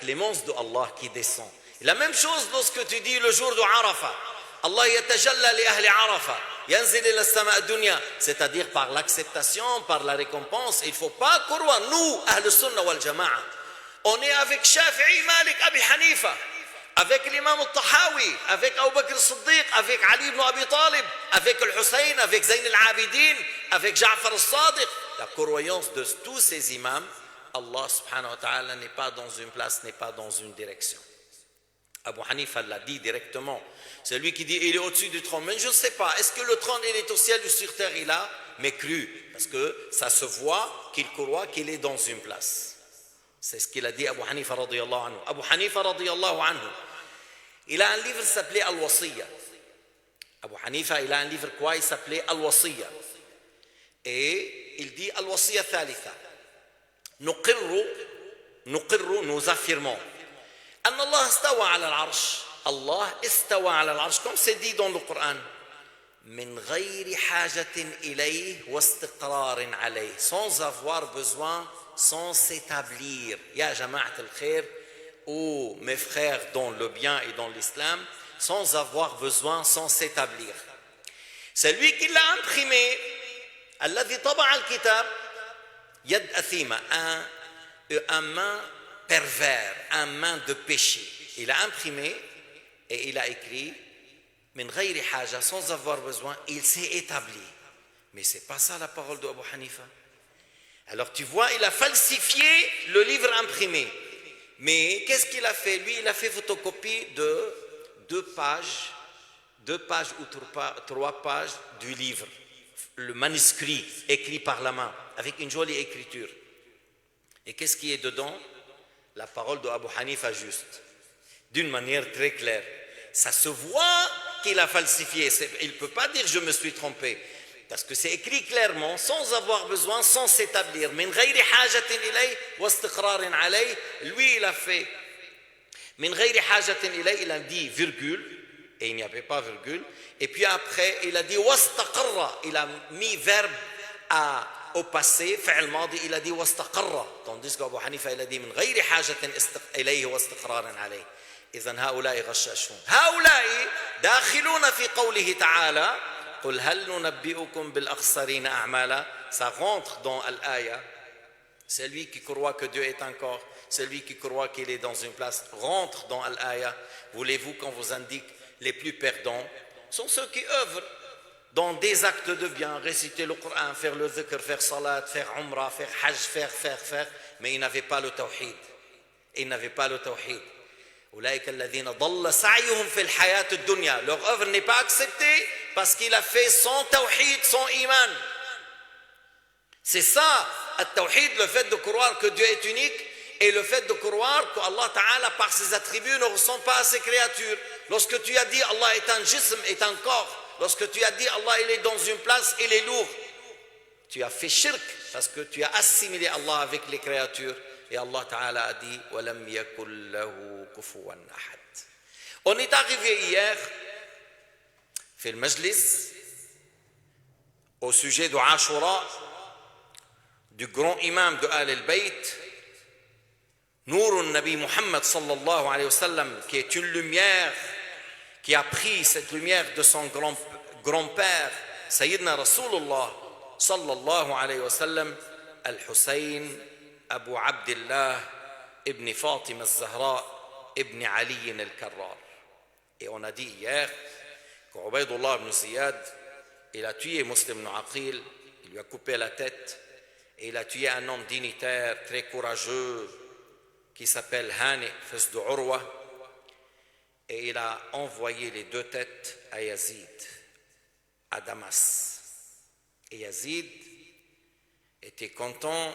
clémence de Allah qui descend. Et la même chose lorsque tu dis le jour de Arafat. Allah yatajalla li ahli Arafat. Yanzil ila as-sama' ad-dunya. C'est-à-dire par l'acceptation, par la récompense. Il ne faut pas croire, nous, Ahl Sunnah wal Jama'a. On est avec Shafi'i, Malik, Abi Hanifa. Avec l'imam al-Tahawi, avec Abu Bakr al-Siddiq, avec Ali ibn Abi Talib, avec al-Hussein, avec Zayn al-Abidin, avec Ja'far al-Sadiq. La croyance de tous ces imams, Allah subhanahu wa ta'ala n'est pas dans une place, n'est pas dans une direction. Abu Hanifa l'a dit directement. C'est lui qui dit il est au-dessus du trône. Mais je ne sais pas, est-ce que le trône il est au ciel ou sur terre? Il a mais cru, parce que ça se voit qu'il croit qu'il est dans une place. C'est ce qu'il a dit Abu Hanifa radiyallahu anhu. Abu Hanifa radiyallahu anhu, il a un livre qui s'appelait Al-Wasiyya. Abu Hanifa, il a un livre quoi? Il s'appelait Al-Wasiyya. Et il dit Al-Wasiyya thalitha. Nous affirmons. أن الله استوى على العرش. Allah استوى على العرش. Comme c'est dit dans le Coran. من غير حاجة إليه واستقرار عليه. Sans avoir besoin, sans s'établir. Ya Jama'at al-Khair, ou mes frères dans le bien et dans l'islam, sans avoir besoin, sans s'établir. C'est lui qui l'a imprimé. الذي طبع الكتاب يد أثيمة. Un main pervers, un main de péché. Il a imprimé et il a écrit min ghayri haja, sans avoir besoin, il s'est établi. Mais c'est pas ça la parole de Abu Hanifa. Alors tu vois, il a falsifié le livre imprimé. Mais qu'est-ce qu'il a fait? Lui, il a fait photocopie de deux pages ou trois pages du livre, le manuscrit écrit par la main, avec une jolie écriture. Et qu'est-ce qui est dedans? La parole de Abu Hanifa juste, d'une manière très claire. Ça se voit qu'il a falsifié. Il ne peut pas dire je me suis trompé, parce que c'est écrit clairement, sans avoir besoin, sans s'établir. Min ghayri hajatin ilay wa istiqrarin alay. Lui, il a fait min ghayri hajatin ilay, il a dit virgule, et il n'y avait pas virgule. Et puis après, il a dit wastaqarra, il a mis verbe au passé, fi'l madi, il a dit wastaqarra. Tandis qu'Abu Hanifa, il a dit min ghayri hajatin ilayhi wa istiqrarin alay. إذن هؤلاء غشاشون. هؤلاء داخلون في قوله تعالى قل هل ننبئكم بالأخسرين أعمالا. Ça rentre dans l'aya. Celui qui croit que Dieu est un corps, celui qui croit qu'il est dans une place, rentre dans l'aya. Voulez-vous qu'on vous indique les plus perdants? Sont ceux qui œuvrent dans des actes de bien, réciter le Coran, faire le dhikr, faire salat, faire umrah, faire hajj, faire, mais ils n'avaient pas le tawhid. Ils n'avaient pas le tawhid. Leur œuvre n'est pas acceptée parce qu'il a fait son tawhid, son iman. C'est ça, le le fait de croire que Dieu est unique, et le fait de croire qu'Allah Ta'ala par ses attributs ne ressemble pas à ses créatures. Lorsque tu as dit Allah est un jism, est un corps, lorsque tu as dit Allah il est dans une place, il est lourd, tu as fait shirk parce que tu as assimilé Allah avec les créatures. Et Allah Ta'ala a dit وَلَمْ يَكُنْ لَهُ كُفُوًا أَحَدٌ. On est arrivé hier في المجلس au sujet de Ashura, du grand imam de Ahl al-Bayt, Nour al-Nabi Muhammad sallallahu alayhi wa sallam, qui est une lumière, qui a pris cette lumière de son grand-père Sayyidina Rasulullah sallallahu alayhi wa sallam, Al-Hussein Abu Abdillah ibn Fatima al-Zahra ibn Ali al-Karrar. Et on a dit hier qu'Ubaydullah ibn Ziyad, il a tué Muslim ibn Aqil, il lui a coupé la tête, et il a tué un homme dignitaire, très courageux, qui s'appelle Hani, fils de Urwa, et il a envoyé les deux têtes à Yazid, à Damas. Et Yazid était content.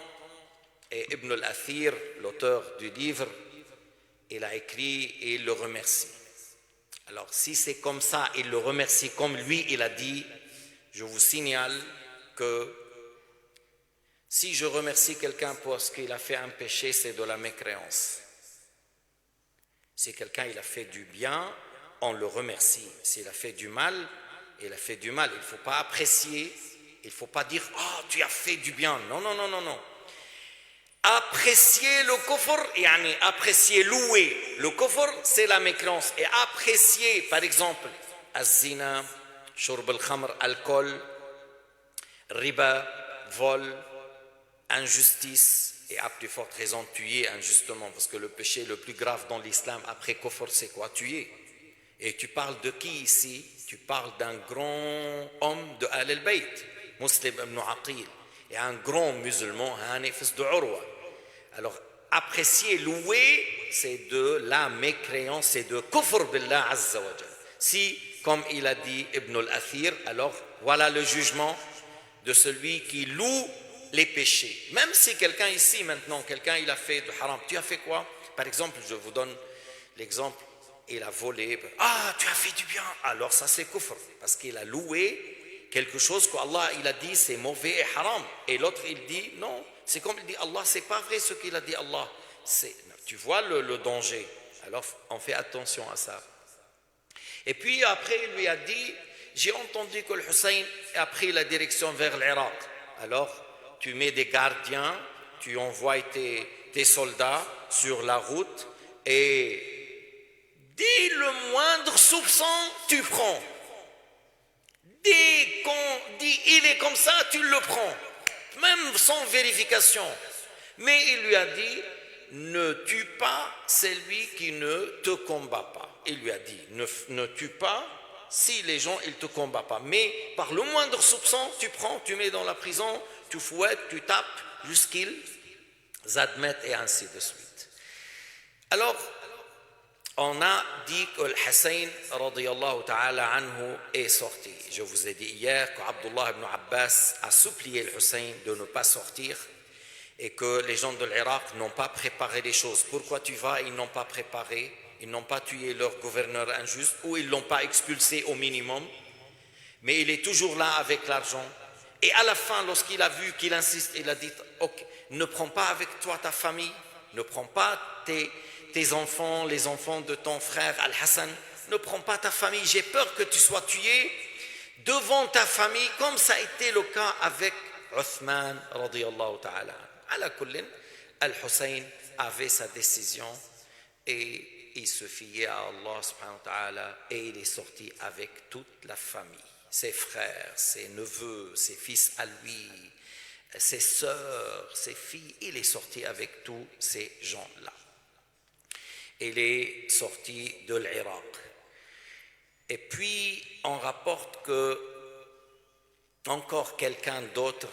Et Ibn al-Athir, l'auteur du livre, il a écrit et il le remercie. Alors si c'est comme ça, il le remercie comme lui, il a dit, je vous signale que si je remercie quelqu'un parce qu'il a fait un péché, c'est de la mécréance. Si quelqu'un il a fait du bien, on le remercie. S'il a fait du mal, il a fait du mal. Il ne faut pas apprécier, il ne faut pas dire « Oh, tu as fait du bien ». Non, non, non, non, non. Apprécier le kufr, yani apprécier, louer le kufr, c'est la mécréance. Et apprécier, par exemple, az-zina, shurb al-khamr, alcool, riba, vol, injustice, et à plus forte raison tuer injustement, parce que le péché le plus grave dans l'islam après kufr, c'est quoi? Tuer. Et tu parles de qui ici? Tu parles d'un grand homme de Ahl al-Bayt, Muslim ibn Aqil, et un grand musulman, Hani fils de Urwa. Alors, apprécier, louer, c'est de la mécréance, c'est de kufr billah azza wa jal. Si, comme il a dit Ibn al-Athir, alors voilà le jugement de celui qui loue les péchés. Même si quelqu'un ici maintenant, quelqu'un il a fait du haram, tu as fait quoi? Par exemple, je vous donne l'exemple, il a volé, ah tu as fait du bien, alors ça c'est kufr, parce qu'il a loué quelque chose qu'Allah il a dit c'est mauvais et haram, et l'autre il dit non, c'est comme il dit Allah, c'est pas vrai ce qu'il a dit Allah, tu vois le danger, alors on fait attention à ça. Et puis après il lui a dit, j'ai entendu que le Hussein a pris la direction vers l'Irak, alors tu mets des gardiens, tu envoies tes soldats sur la route, et dès le moindre soupçon, tu prends. Dès qu'on dit il est comme ça, tu le prends, même sans vérification. Mais il lui a dit, ne tue pas celui qui ne te combat pas. Il lui a dit, ne tue pas si les gens ils te combattent pas. Mais par le moindre soupçon, tu prends, tu mets dans la prison, tu fouettes, tu tapes, jusqu'ils admettent et ainsi de suite. Alors, on a dit que le Hussein radiyallahu ta'ala anhu est sorti. Je vous ai dit hier qu'Abdullah ibn Abbas a supplié le Hussein de ne pas sortir et que les gens de l'Irak n'ont pas préparé les choses. Pourquoi tu vas? Ils n'ont pas préparé, ils n'ont pas tué leur gouverneur injuste ou ils ne l'ont pas expulsé au minimum. Mais il est toujours là avec l'argent. Et à la fin, lorsqu'il a vu qu'il insiste, il a dit okay, ne prends pas avec toi ta famille, ne prends pas tes enfants, les enfants de ton frère Al-Hassan, ne prends pas ta famille, j'ai peur que tu sois tué devant ta famille, comme ça a été le cas avec Uthman radiyallahu ta'ala. Ala kullin, Al-Hussein avait sa décision et il se fiait à Allah subhanahu wa ta'ala et il est sorti avec toute la famille, ses frères, ses neveux, ses fils à lui, ses sœurs, ses filles, il est sorti avec tous ces gens-là. Il est sorti de l'Irak. Et puis, on rapporte que encore quelqu'un d'autre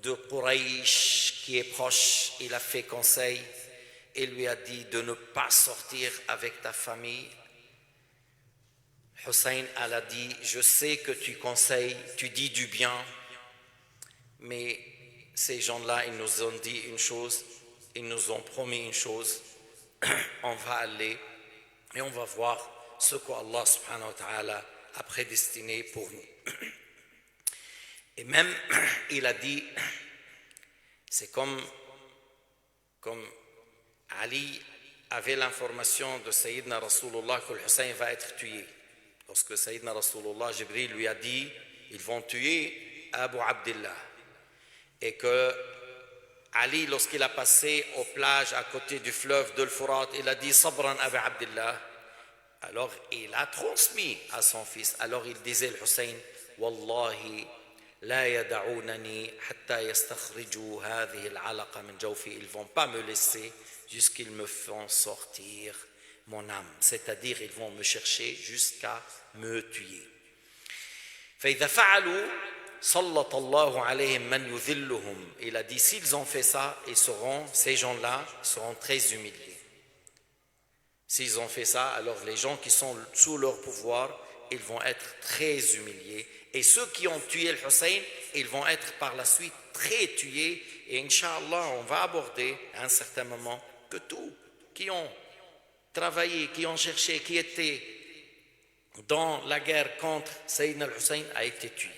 de Quraysh qui est proche, il a fait conseil et lui a dit de ne pas sortir avec ta famille. Hussein a dit, je sais que tu conseilles, tu dis du bien, mais ces gens-là, ils nous ont dit une chose, ils nous ont promis une chose, on va aller et on va voir ce qu'Allah subhanahu wa ta'ala a prédestiné pour nous. Et même, il a dit, c'est comme Ali avait l'information de Sayyidina Rasulullah que le Hussein va être tué. Lorsque Sayyidina Rasulullah, Jibril lui a dit, ils vont tuer Abu Abdillah. Et que Ali, lorsqu'il a passé aux plages à côté du fleuve de l'Furat, il a dit, Sabran Abu Abdillah. Alors il a transmis à son fils. Alors il disait, le Hussein, Wallahi, la yada'ounani hatta yastakhriju hadhihi al-alaqa min jawfi. Ils ne vont pas me laisser jusqu'ils me font sortir mon âme. C'est-à-dire, ils vont me chercher jusqu'à me tuer. فإذا فعلوا سلط الله عليهم من يذلهم. Il a dit, s'ils ont fait ça, ces gens-là seront très humiliés. S'ils ont fait ça, alors les gens qui sont sous leur pouvoir, ils vont être très humiliés. Et ceux qui ont tué le Hussein, ils vont être par la suite très tués. Et Inch'Allah, on va aborder à un certain moment que tous qui ont travaillé, qui ont cherché, qui étaient dans la guerre contre Sayyidina al-Hussein a été tué.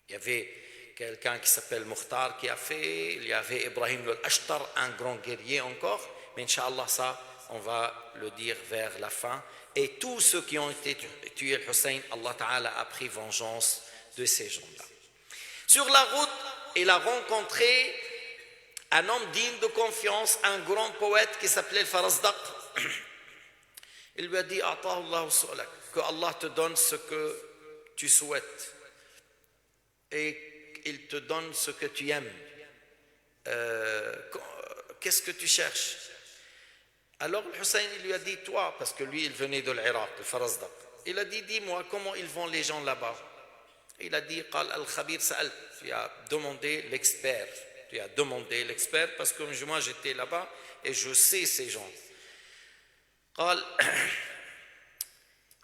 Il y avait quelqu'un qui s'appelle Mukhtar qui a fait, il y avait Ibrahim al-Ashtar, un grand guerrier encore, mais Inch'Allah ça, on va le dire vers la fin. Et tous ceux qui ont été tués al-Hussein, Allah Ta'ala a pris vengeance de ces gens-là. Sur la route, il a rencontré un homme digne de confiance, un grand poète qui s'appelait le Farazdaq. Il lui a dit, que Allah te donne ce que tu souhaites et il te donne ce que tu aimes. Qu'est-ce que tu cherches? Alors le Hussein il lui a dit, toi, parce que lui il venait de l'Irak, le Farazdaq, il a dit, dis-moi comment ils vont les gens là-bas. Il a dit, Qal al-Khabir Sa'al, tu as demandé l'expert. Tu as demandé l'expert parce que moi j'étais là-bas et je sais ces gens. Qal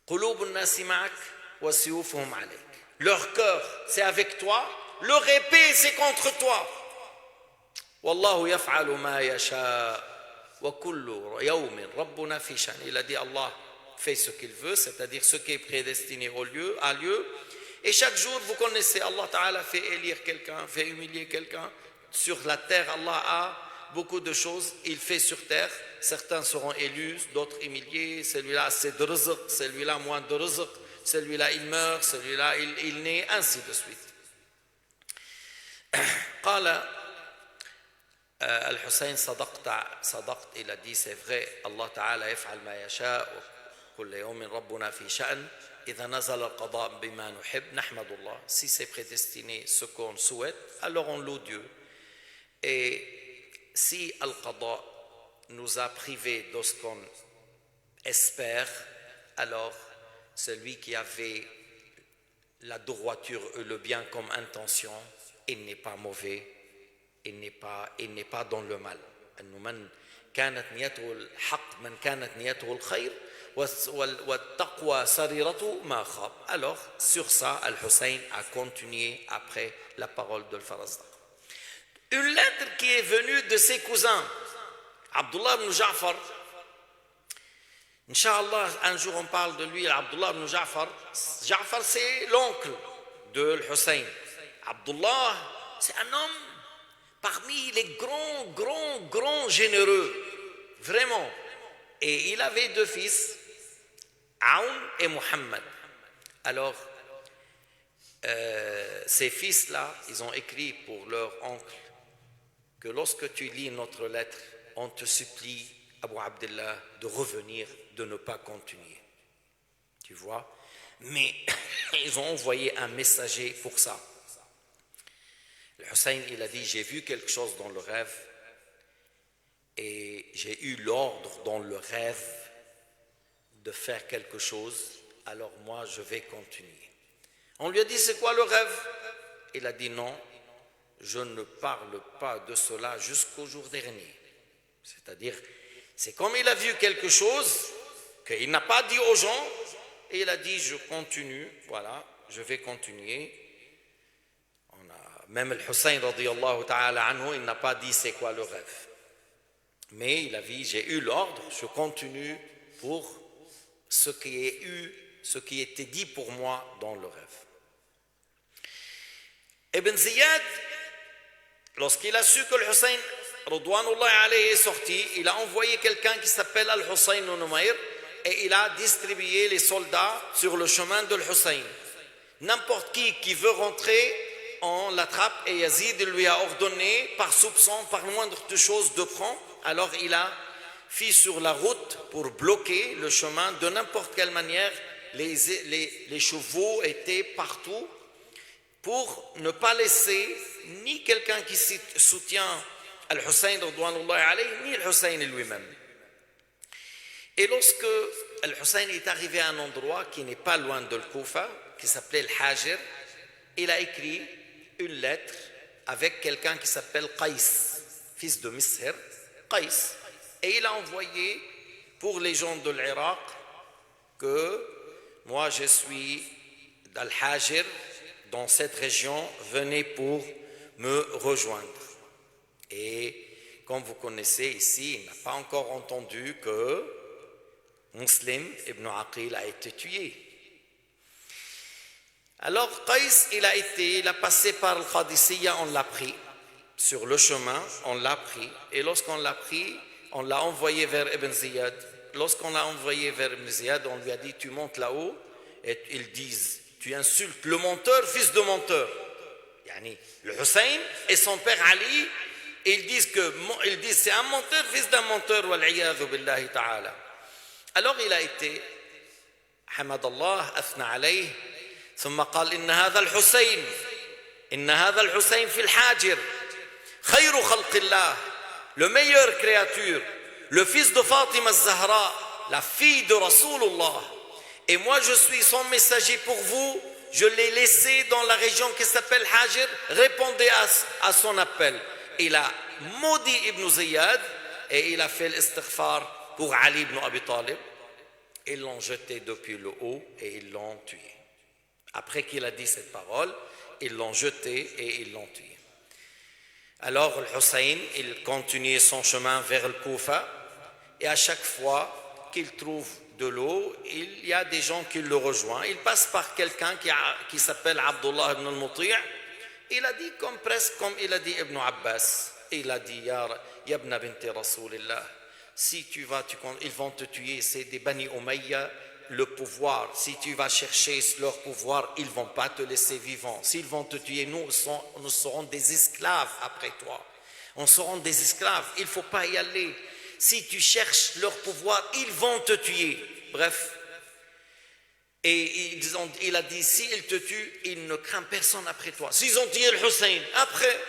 Qulub an-nasi ma'ak wa siyufuhum alayk. Leur cœur c'est avec toi, leur épée c'est contre toi. Wallahu yaf'alu ma yasha wa kullu yawmin rabbuna fi shan. Il a dit Allah fait ce qu'il veut, c'est-à-dire ce qui est prédestiné a lieu. Et chaque jour, vous connaissez, Allah Ta'ala fait élire quelqu'un, fait humilier quelqu'un. Sur la terre, Allah a beaucoup de choses, il fait sur terre. Certains seront élus, d'autres humiliés. Celui-là a assez de rizq, celui-là moins de rizq. Celui-là il meurt, celui-là il naît, ainsi de suite. قال الحسين صدقت, il a dit c'est vrai, Allah Ta'ala يفعل ما يشاء وكل يوم ربنا في شأن. Si c'est prédestiné ce qu'on souhaite, alors on loue Dieu. Et si Al-Qada nous a privés de ce qu'on espère, alors celui qui avait la droiture et le bien comme intention, il n'est pas mauvais, il n'est pas dans le mal. كانت نيته الحق من كانت نيته الخير والتقوى سريرته ما خاب. Alors sur ça Al-Hussein a continué après la parole de Farazdaq. Une lettre qui est venue de ses cousins Abdullah ibn Ja'far. Inch'Allah un jour on parle de lui, Abdullah ibn Ja'far. Ja'far c'est l'oncle de Hussein. Abdullah c'est un homme parmi les grands généreux, vraiment. Et il avait deux fils, Aoun et Muhammad. Alors, ces fils-là, ils ont écrit pour leur oncle que lorsque tu lis notre lettre, on te supplie, Abu Abdullah, de revenir, de ne pas continuer. Tu vois? Mais ils ont envoyé un messager pour ça. Le Hussein, il a dit, j'ai vu quelque chose dans le rêve et j'ai eu l'ordre dans le rêve de faire quelque chose, alors moi je vais continuer. On lui a dit, c'est quoi le rêve? Il a dit, non, je ne parle pas de cela jusqu'au jour dernier. C'est-à-dire, c'est comme il a vu quelque chose qu'il n'a pas dit aux gens et il a dit, je continue, voilà, je vais continuer. Même le Hussein radiyallahu ta'ala anhu, il n'a pas dit c'est quoi le rêve. Mais il a dit j'ai eu l'ordre, je continue pour ce qui était dit pour moi dans le rêve. Ibn Ziyad, lorsqu'il a su que le Hussein radouanullahi alayhi est sorti, il a envoyé quelqu'un qui s'appelle Al-Hussein ibn Numayr et il a distribué les soldats sur le chemin de Hussein. N'importe qui veut rentrer, on l'attrape et Yazid lui a ordonné par soupçon, par moindre de choses de prendre. Alors il a fait sur la route pour bloquer le chemin de n'importe quelle manière. Les chevaux étaient partout pour ne pas laisser ni quelqu'un qui soutient Al-Hussein ni Al-Hussein lui-même. Et lorsque Al-Hussein est arrivé à un endroit qui n'est pas loin de Koufa, qui s'appelait Al-Hajir, il a écrit une lettre avec quelqu'un qui s'appelle Qais, fils de Misher, Qais, et il a envoyé pour les gens de l'Irak que moi je suis d'Al-Hajir, dans cette région, venez pour me rejoindre. Et comme vous connaissez ici, il n'a pas encore entendu que Muslim ibn Aqil a été tué. Alors Qais, il a passé par le Qadisiyya, on l'a pris sur le chemin, on l'a pris, et lorsqu'on l'a pris, on l'a envoyé vers Ibn Ziyad. Lorsqu'on l'a envoyé vers Ibn Ziyad, on lui a dit tu montes là-haut, et ils disent tu insultes le menteur, fils de menteur. Yani, le Hussein et son père Ali ils disent c'est un menteur, fils d'un menteur, wal'iyadhu billahi ta'ala. Alors il a été, حمد الله أثنى عليه ثم قال إن هذا الحسين في الحاجر خير خلق الله, le meilleur créature, le fils de Fatima Zahra, la fille de Rasulullah. Et moi je suis son messager pour vous, je l'ai laissé dans la région qui s'appelle Hajir, répondez à son appel. Il a maudit Ibn Ziyad et il a fait l'istighfar pour Ali ibn Abi Talib. Ils l'ont jeté depuis le haut et ils l'ont tué. Après qu'il a dit cette parole, ils l'ont jeté et ils l'ont tué. Alors le Hussein, il continuait son chemin vers le Koufa et à chaque fois qu'il trouve de l'eau, il y a des gens qui le rejoignent. Il passe par quelqu'un qui s'appelle Abdullah ibn al-Muti'. Il a dit presque comme il a dit Ibn Abbas. Il a dit Ya ibn binti Rasulillah, si tu vas, ils vont te tuer, c'est des Bani Umayya, le pouvoir. Si tu vas chercher leur pouvoir, ils ne vont pas te laisser vivant. S'ils vont te tuer, nous serons des esclaves après toi. On sera des esclaves, il ne faut pas y aller. Si tu cherches leur pouvoir, ils vont te tuer. Bref. Et il a dit, s'ils te tuent, il ne craint personne après toi. S'ils ont tué le Hussein, après,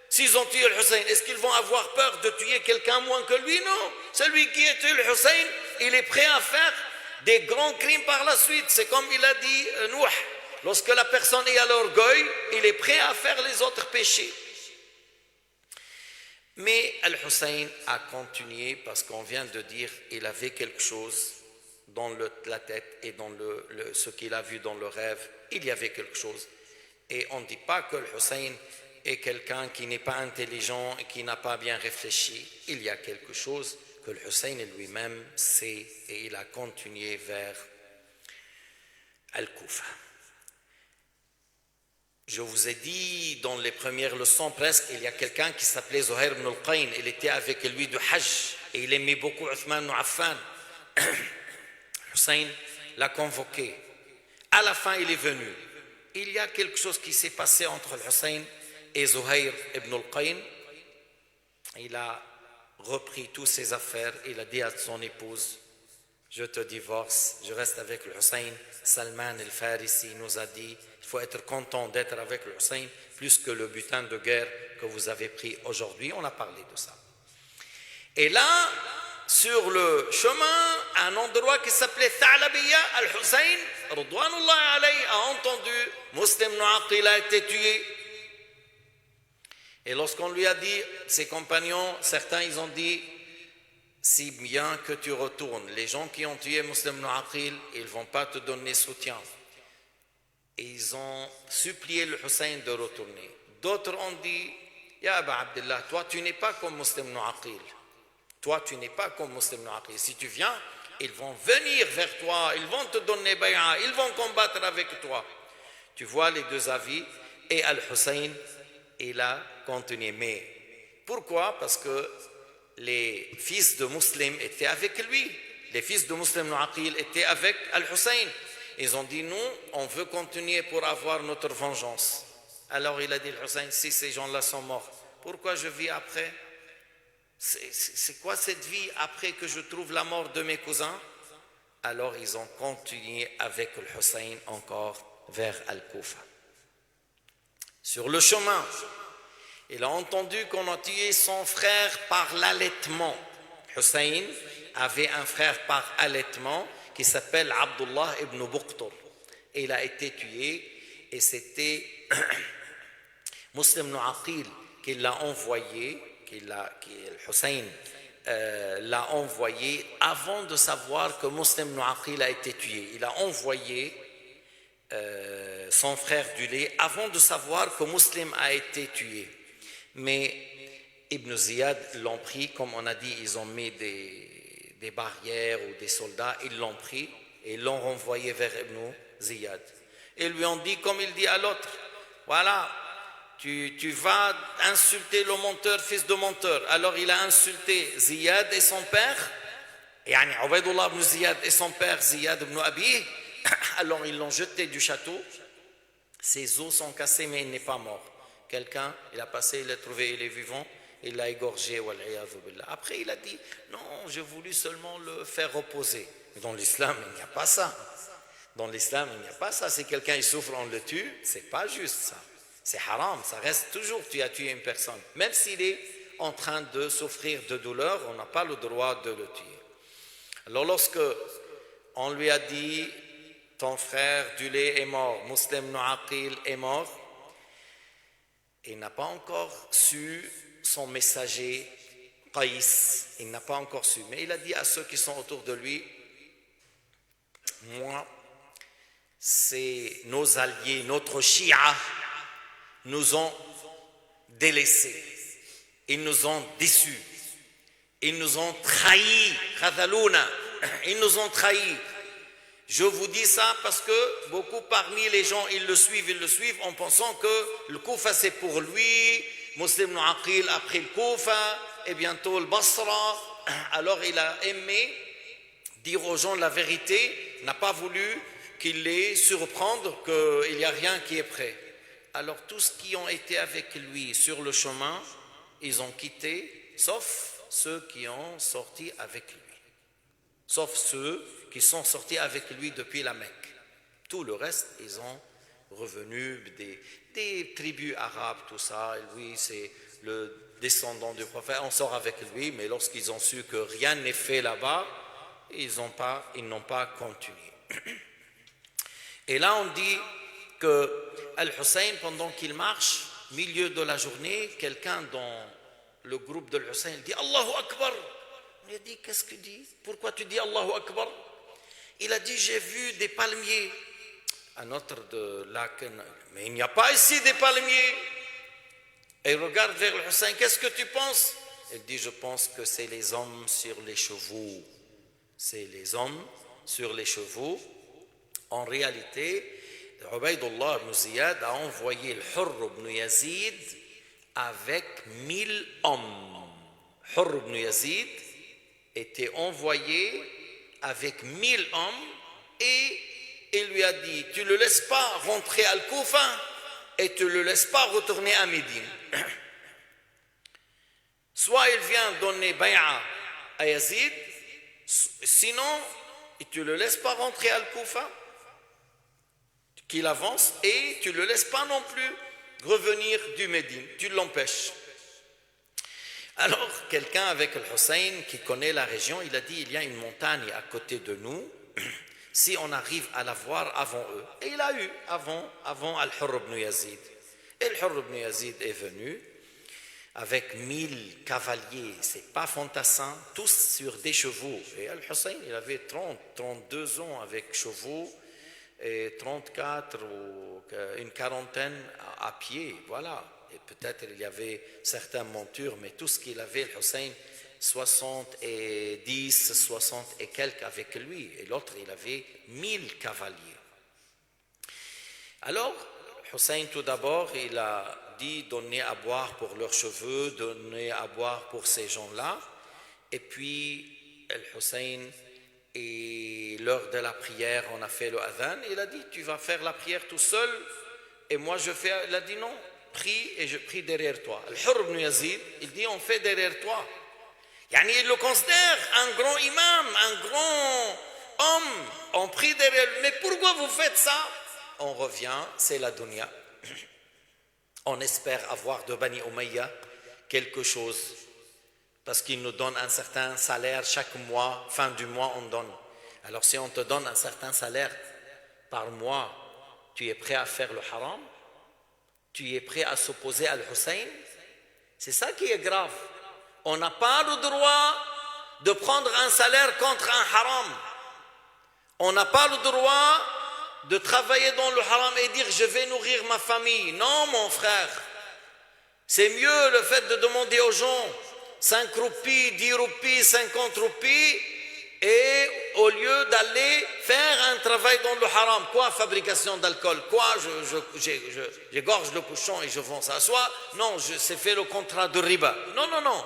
s'ils ont tué le Hussein, est-ce qu'ils vont avoir peur de tuer quelqu'un moins que lui? Non. Celui qui a tué le Hussein, il est prêt à faire des grands crimes par la suite. C'est comme il a dit Nouh. Lorsque la personne est à l'orgueil, il est prêt à faire les autres péchés. Mais Al-Hussein a continué parce qu'on vient de dire il avait quelque chose dans la tête et dans ce qu'il a vu dans le rêve. Il y avait quelque chose. Et on ne dit pas que Al-Hussein est quelqu'un qui n'est pas intelligent et qui n'a pas bien réfléchi. Il y a quelque chose que Al-Hussein lui-même sait et il a continué vers Al-Koufa. Je vous ai dit dans les premières leçons presque, il y a quelqu'un qui s'appelait Zuhair ibn al-Qayn. Il était avec lui du Hajj et il aimait beaucoup Uthman ibn Affan. Hussein l'a convoqué. À la fin, il est venu. Il y a quelque chose qui s'est passé entre Hussein et Zuhair ibn al-Qayn. Il a repris toutes ses affaires. Il a dit à son épouse, je te divorce, je reste avec le Hussein. Salman al-Farisi nous a dit, il faut être content d'être avec le Hussein plus que le butin de guerre que vous avez pris aujourd'hui. On a parlé de ça. Et là, sur le chemin, un endroit qui s'appelait Tha'labiya, Al-Hussein, Ridwanullah alayhi, a entendu Muslim ibn Aqil a été tué. Et lorsqu'on lui a dit, ses compagnons, certains ils ont dit, si bien que tu retournes, les gens qui ont tué Muslim ibn Aqil, ils ne vont pas te donner soutien. Et ils ont supplié le Hussein de retourner. D'autres ont dit, Ya Aba Abdullah, toi tu n'es pas comme Muslim ibn Aqil. Toi tu n'es pas comme Muslim ibn Aqil. Si tu viens, ils vont venir vers toi, ils vont te donner bay'a, ils vont combattre avec toi. Tu vois les deux avis. Et Al-Hussein, il a continué. Mais pourquoi? Parce que les fils de Muslim étaient avec lui. Les fils de Muslim ibn Aqil étaient avec Al-Hussein. Ils ont dit, nous, on veut continuer pour avoir notre vengeance. Alors il a dit, Al-Hussein, si ces gens-là sont morts, pourquoi je vis après? C'est quoi cette vie après que je trouve la mort de mes cousins? Alors ils ont continué avec Al-Hussein encore vers Al-Koufa. Sur le chemin, il a entendu qu'on a tué son frère par l'allaitement. Hussein avait un frère par allaitement qui s'appelle Abdullah ibn Buqtur. Et il a été tué et c'était Muslim ibn Aqil qui l'a envoyé, Hussein l'a envoyé avant de savoir que Muslim ibn Aqil a été tué. Il a envoyé son frère du lait avant de savoir que Muslim a été tué. Mais Ibn Ziyad l'ont pris, comme on a dit, ils ont mis des barrières ou des soldats, ils l'ont pris et l'ont renvoyé vers Ibn Ziyad. Ils lui ont dit, comme il dit à l'autre, voilà, tu vas insulter le menteur, fils de menteur. Alors il a insulté Ziyad et son père, yani Ubaydullah ibn Ziyad et son père Ziyad ibn Abi. Alors ils l'ont jeté du château, ses os sont cassés mais il n'est pas mort. Quelqu'un, il a passé, il l'a trouvé, il est vivant, il l'a égorgé. Après, il a dit, non, j'ai voulu seulement le faire reposer. Mais dans l'islam, il n'y a pas ça. Dans l'islam, il n'y a pas ça. Si quelqu'un il souffre, on le tue, c'est pas juste ça. C'est haram, ça reste toujours, tu as tué une personne. Même s'il est en train de souffrir de douleur, on n'a pas le droit de le tuer. Alors lorsque on lui a dit, ton frère Dulé est mort, Muslim ibn Aqil est mort, il n'a pas encore su son messager Qais, il n'a pas encore su, mais il a dit à ceux qui sont autour de lui, moi, c'est nos alliés, notre Shia, nous ont délaissés, ils nous ont déçus, ils nous ont trahis, ils nous ont trahis. Je vous dis ça parce que beaucoup parmi les gens, ils le suivent en pensant que le Koufa c'est pour lui, Muslim ibn Aqil a pris le Koufa et bientôt le Basra. Alors il a aimé dire aux gens la vérité, n'a pas voulu qu'il les surprendre qu'il n'y a rien qui est prêt. Alors tous qui ont été avec lui sur le chemin, ils ont quitté, sauf ceux qui ont sorti avec lui. Sauf ceux qui sont sortis avec lui depuis la Mecque. Tout le reste, ils sont revenus des tribus arabes, tout ça. Et lui, c'est le descendant du prophète. On sort avec lui, mais lorsqu'ils ont su que rien n'est fait là-bas, ils n'ont pas continué. Et là, on dit que Al-Hussein, pendant qu'il marche, milieu de la journée, quelqu'un dans le groupe de Al-Hussein dit « Allahu Akbar ». Il a dit, qu'est-ce que tu dis? Pourquoi tu dis Allahu Akbar? Il a dit, j'ai vu des palmiers. Un autre de là, mais il n'y a pas ici des palmiers. Et il regarde vers le Hussein, qu'est-ce que tu penses? Il dit, je pense que c'est les hommes sur les chevaux. C'est les hommes sur les chevaux. En réalité, Ubaydullah ibn Ziyad a envoyé le Hurr ibn Yazid avec 1000 hommes. Hurr ibn Yazid était envoyé avec 1000 hommes et il lui a dit, tu ne le laisses pas rentrer à Al-Koufa et tu ne le laisses pas retourner à Médine. Soit il vient donner bay'a à Yazid, sinon tu ne le laisses pas rentrer à Al-Koufa, qu'il avance, et tu ne le laisses pas non plus revenir du Médine, tu l'empêches. Alors, quelqu'un avec le Hussein qui connaît la région, il a dit, il y a une montagne à côté de nous, si on arrive à la voir avant eux. Et il a eu avant Al-Hurr ibn Yazid. Et Al-Hurr ibn Yazid est venu avec 1000 cavaliers, c'est pas fantassin, tous sur des chevaux. Et Al-Hussein, il avait 32 ans avec chevaux, et 34 ou une quarantaine à pied, voilà. Et peut-être il y avait certaines montures, mais tout ce qu'il avait, le Hussein, 70, 60 et quelques avec lui. Et l'autre, il avait 1000 cavaliers. Alors, Hussein, tout d'abord, il a dit donner à boire pour leurs cheveux, donner à boire pour ces gens-là. Et puis, el Hussein, et l'heure de la prière, on a fait le adhan. Il a dit, tu vas faire la prière tout seul, et moi je fais. Il a dit non. Prie et je prie derrière toi. Al-Hurr ibn Yazid, il dit on fait derrière toi. Yani, il le considère un grand imam, un grand homme. On prie derrière lui. Mais pourquoi vous faites ça? On revient, c'est la dunya. On espère avoir de Bani Umayya quelque chose. Parce qu'il nous donne un certain salaire chaque mois, fin du mois on donne. Alors si on te donne un certain salaire par mois, tu es prêt à faire le haram? Tu es prêt à s'opposer à Al-Hussein? C'est ça qui est grave. On n'a pas le droit de prendre un salaire contre un haram. On n'a pas le droit de travailler dans le haram et dire je vais nourrir ma famille. Non mon frère. C'est mieux le fait de demander aux gens 5 roupies, 10 roupies, 50 roupies, et au lieu d'aller faire un travail dans le haram, quoi, fabrication d'alcool, quoi, j'égorge le cochon et je vends ça. Soit, non, c'est fait le contrat de riba. Non, non, non.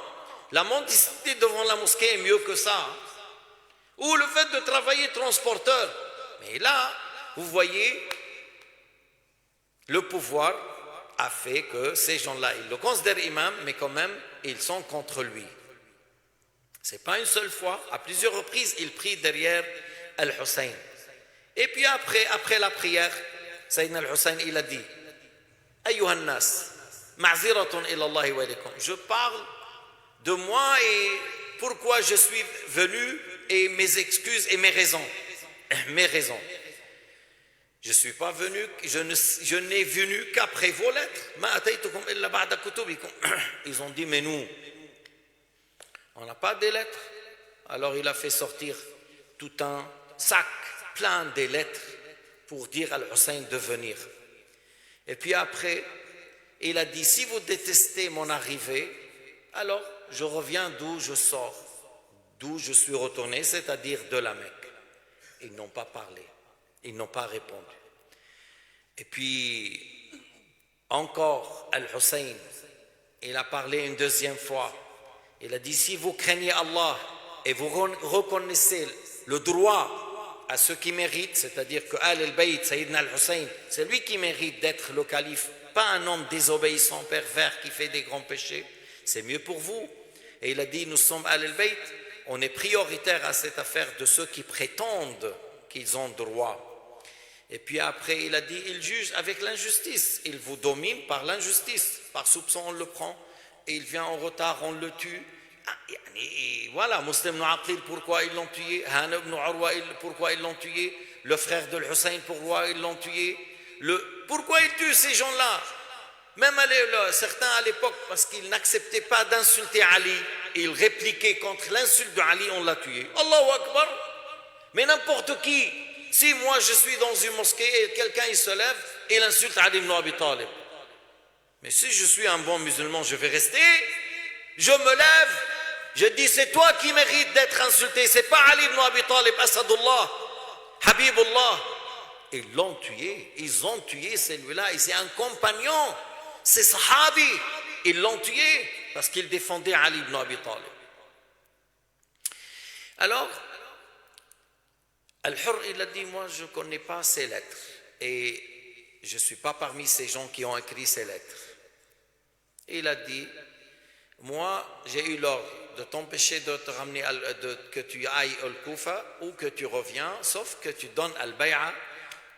La mendicité devant la mosquée est mieux que ça. Hein. Ou le fait de travailler transporteur. Mais là, vous voyez, le pouvoir, a fait que ces gens-là, ils le considèrent imam, mais quand même, ils sont contre lui. Ce n'est pas une seule fois, à plusieurs reprises, il prie derrière Al-Hussein. Et puis après la prière, Sayyidina Al-Hussein, il a dit, Ayyuhan nas, ma'ziratun ila Allahi wa ilaykum. Je parle de moi et pourquoi je suis venu et mes excuses et mes raisons. Mes raisons. Je ne suis pas venu, je n'ai venu qu'après vos lettres. Ma ataytukum illa ba'da kutubikum. Ils ont dit, mais nous, on n'a pas des lettres. Alors il a fait sortir tout un sac plein de lettres pour dire à Al-Hussein de venir. Et puis après, il a dit, si vous détestez mon arrivée, alors je reviens d'où je sors, d'où je suis retourné, c'est-à-dire de la Mecque. Ils n'ont pas parlé, ils n'ont pas répondu. Et puis, encore Al-Hussein, il a parlé une deuxième fois. Il a dit, si vous craignez Allah et vous reconnaissez le droit à ceux qui méritent, c'est-à-dire que Al-Bayt, Sayyidina Al-Hussein, c'est lui qui mérite d'être le calife, pas un homme désobéissant, pervers, qui fait des grands péchés, c'est mieux pour vous. Et il a dit, nous sommes Al-Bayt, on est prioritaire à cette affaire de ceux qui prétendent qu'ils ont droit. Et puis après, il a dit, il juge avec l'injustice, il vous domine par l'injustice, par soupçon on le prend, et il vient en retard, on le tue. Et voilà, Muslim ibn Aqil, pourquoi ils l'ont tué, Hana ibn Urwa, pourquoi ils l'ont tué, le frère de Hussein, pourquoi ils l'ont tué, pourquoi ils tuent ces gens-là? Même certains à l'époque, parce qu'ils n'acceptaient pas d'insulter Ali, ils répliquaient contre l'insulte de Ali, on l'a tué. Allahu Akbar. Mais n'importe qui, si moi je suis dans une mosquée et quelqu'un il se lève, il insulte Ali ibn Abi Talib. Mais si je suis un bon musulman, je vais rester, je me lève, je dis c'est toi qui mérites d'être insulté, c'est pas Ali ibn Abi Talib, Asadullah, Habibullah. Ils l'ont tué, ils ont tué celui-là, et c'est un compagnon, c'est Sahabi, ils l'ont tué parce qu'il défendait Ali ibn Abi Talib. Alors, Al-Hurr, il a dit, moi je ne connais pas ces lettres, et je ne suis pas parmi ces gens qui ont écrit ces lettres. Il a dit, moi j'ai eu l'ordre de t'empêcher de te ramener, que tu ailles au Koufa, ou que tu reviens, sauf que tu donnes Al-Bay'a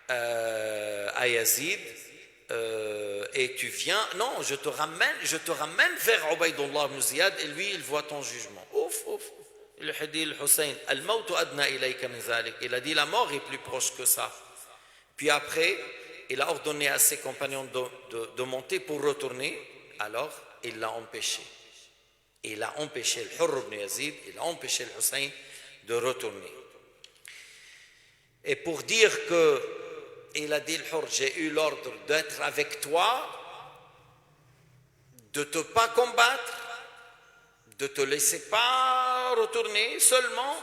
à Yazid, et tu viens, non, je te ramène vers Ubaydullah ibn Ziyad, et lui il voit ton jugement. Ouf. Il a dit Hussein, Al-Mawtu adna ilayka min zalik. Il a dit la mort est plus proche que ça. Puis après, il a ordonné à ses compagnons de monter pour retourner, alors il l'a empêché. Il a empêché le Hurr ibn Yazid, il a empêché le Hussein de retourner. Et pour dire que, il a dit le Hurr, j'ai eu l'ordre d'être avec toi, de ne te pas combattre, de te laisser pas retourner, seulement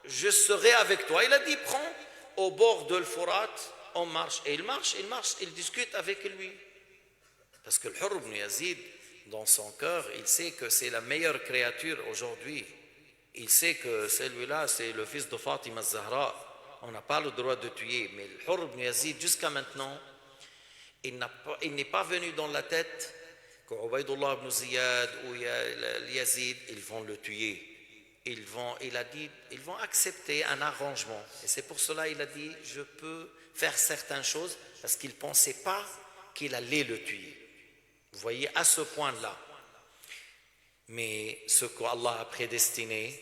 je serai avec toi. Il a dit, prends au bord de l'Fourat, on marche. Et il marche, il discute avec lui. Parce que le Hurr ibn Yazid, dans son cœur, il sait que c'est la meilleure créature aujourd'hui. Il sait que celui-là, c'est le fils de Fatima Zahra. On n'a pas le droit de tuer. Mais le Hurr ibn Yazid, jusqu'à maintenant, il n'est pas venu dans la tête que Ubaydullah ibn Ziyad ou Yazid, ils vont le tuer. Il a dit, ils vont accepter un arrangement. Et c'est pour cela qu'il a dit, je peux faire certaines choses, parce qu'il ne pensait pas qu'il allait le tuer. Vous voyez, à ce point-là. Mais ce qu'Allah a prédestiné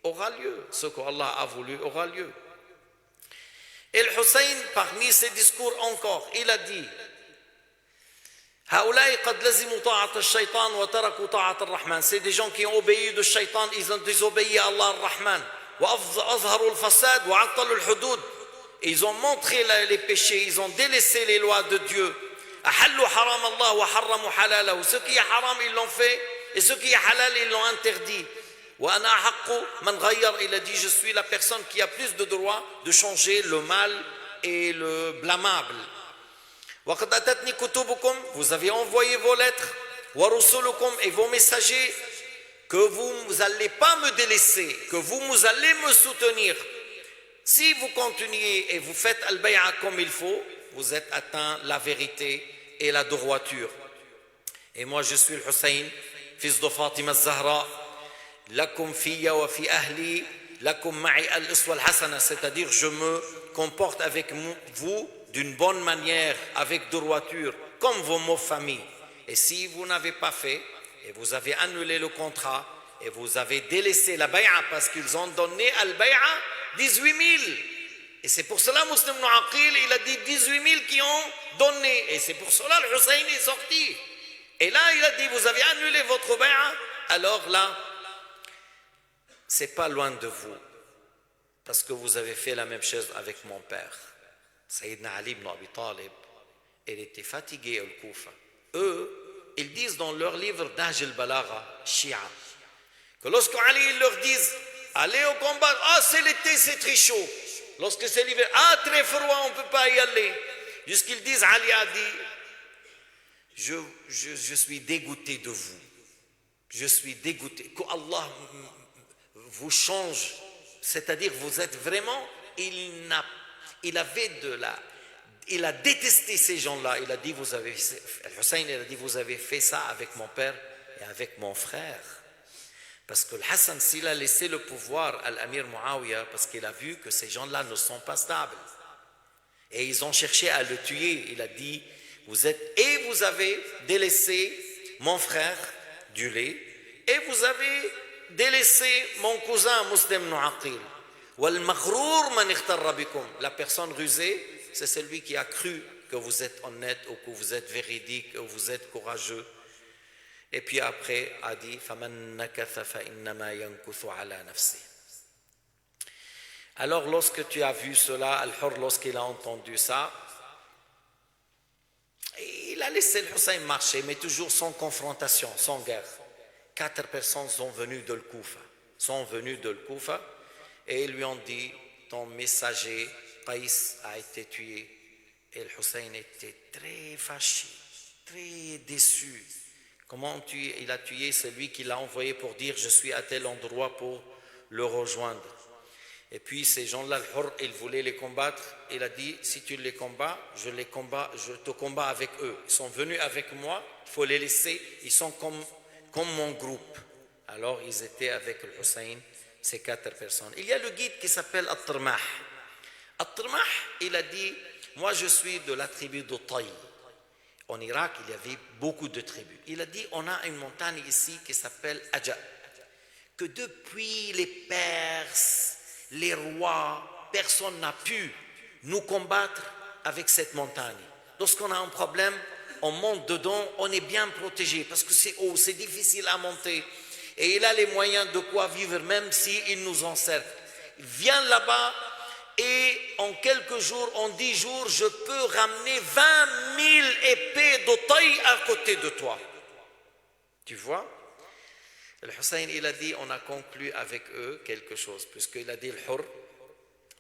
aura lieu. Ce qu'Allah a voulu aura lieu. Et le Hussein, parmi ses discours encore, il a dit, c'est des gens qui ont obéi de Shaitan, ils ont désobéi à Allah ar-Rahman. Ils ont montré les péchés, ils ont délaissé les lois de Dieu. Ce qui est haram, ils l'ont fait, et ce qui est halal, ils l'ont interdit. Il a dit, je suis la personne qui a plus de droit de changer le mal et le blâmable. Vous avez envoyé vos lettres et vos messagers, que vous n'allez pas me délaisser, que vous allez me soutenir. Si vous continuez et vous faites al-bay'a comme il faut, vous êtes atteint la vérité et la droiture. Et moi je suis le Hussein, fils de Fatima al-Zahra. Lakum fiya wa fi ahli, lakum ma'i al-uswa al-hasana, c'est-à-dire je me comporte avec vous d'une bonne manière, avec droiture, comme vos familles. Et si vous n'avez pas fait, et vous avez annulé le contrat, et vous avez délaissé la bay'a, parce qu'ils ont donné al-bay'a 18 000. Et c'est pour cela, Muslim ibn Aqil, il a dit 18 000 qui ont donné. Et c'est pour cela le Hussein est sorti. Et là, il a dit, vous avez annulé votre bay'a, alors là, c'est pas loin de vous. Parce que vous avez fait la même chose avec mon père. Sayyidina Ali ibn Abi Talib, il était fatigué au Koufa. Eux, ils disent dans leur livre Nahj al-Balagha, Shia, que lorsque Ali leur disent, allez au combat, ah c'est l'été, c'est très chaud. Lorsque c'est l'hiver, ah très froid, on ne peut pas y aller. Jusqu'ils disent, Ali a dit, je suis dégoûté de vous. Je suis dégoûté. Que Allah vous change. C'est-à-dire, vous êtes vraiment, il a détesté ces gens-là. Il a dit, Hussein, il a dit, vous avez fait ça avec mon père et avec mon frère. Parce que le Hassan, s'il a laissé le pouvoir à l'Amir Muawiyah, parce qu'il a vu que ces gens-là ne sont pas stables. Et ils ont cherché à le tuer. Il a dit, vous avez délaissé mon frère du lait, et vous avez délaissé mon cousin Muslim ibn Aqil. Wal maghrour man ikhtarra bikum. La personne rusée, c'est celui qui a cru que vous êtes honnête, ou que vous êtes véridique, ou que vous êtes courageux. Et puis après a dit faman nakatha fa innama yankuthu ala nafsi. Alors lorsque tu as vu cela, Al-Hurr, lorsqu'il a entendu ça, il a laissé le Hussein marcher, mais toujours sans confrontation, sans guerre. 4 personnes sont venues de Koufa, et ils lui ont dit, ton messager Qais a été tué. Et le Hussein était très fâché, très déçu. Comment il a tué celui qui l'a envoyé pour dire je suis à tel endroit pour le rejoindre. Et puis ces gens-là, il voulait les combattre. Il a dit si tu les combats, je te combats avec eux. Ils sont venus avec moi, il faut les laisser. Ils sont comme mon groupe. Alors ils étaient avec le Hussein, ces 4 personnes. Il y a le guide qui s'appelle At-Tirmah. At-Tirmah, il a dit moi je suis de la tribu de Taï. En Irak, il y avait beaucoup de tribus. Il a dit, on a une montagne ici qui s'appelle Aja, que depuis les Perses, les rois, personne n'a pu nous combattre avec cette montagne. Lorsqu'on a un problème, on monte dedans, on est bien protégé, parce que c'est haut, c'est difficile à monter. Et il a les moyens de quoi vivre, même s'il nous encercle. Il vient là-bas, et en quelques jours, en 10 jours, je peux ramener 20 000 épées de taille à côté de toi. Tu vois? Le Hussein, il a dit, on a conclu avec eux quelque chose, puisqu'il a dit, le Hurr,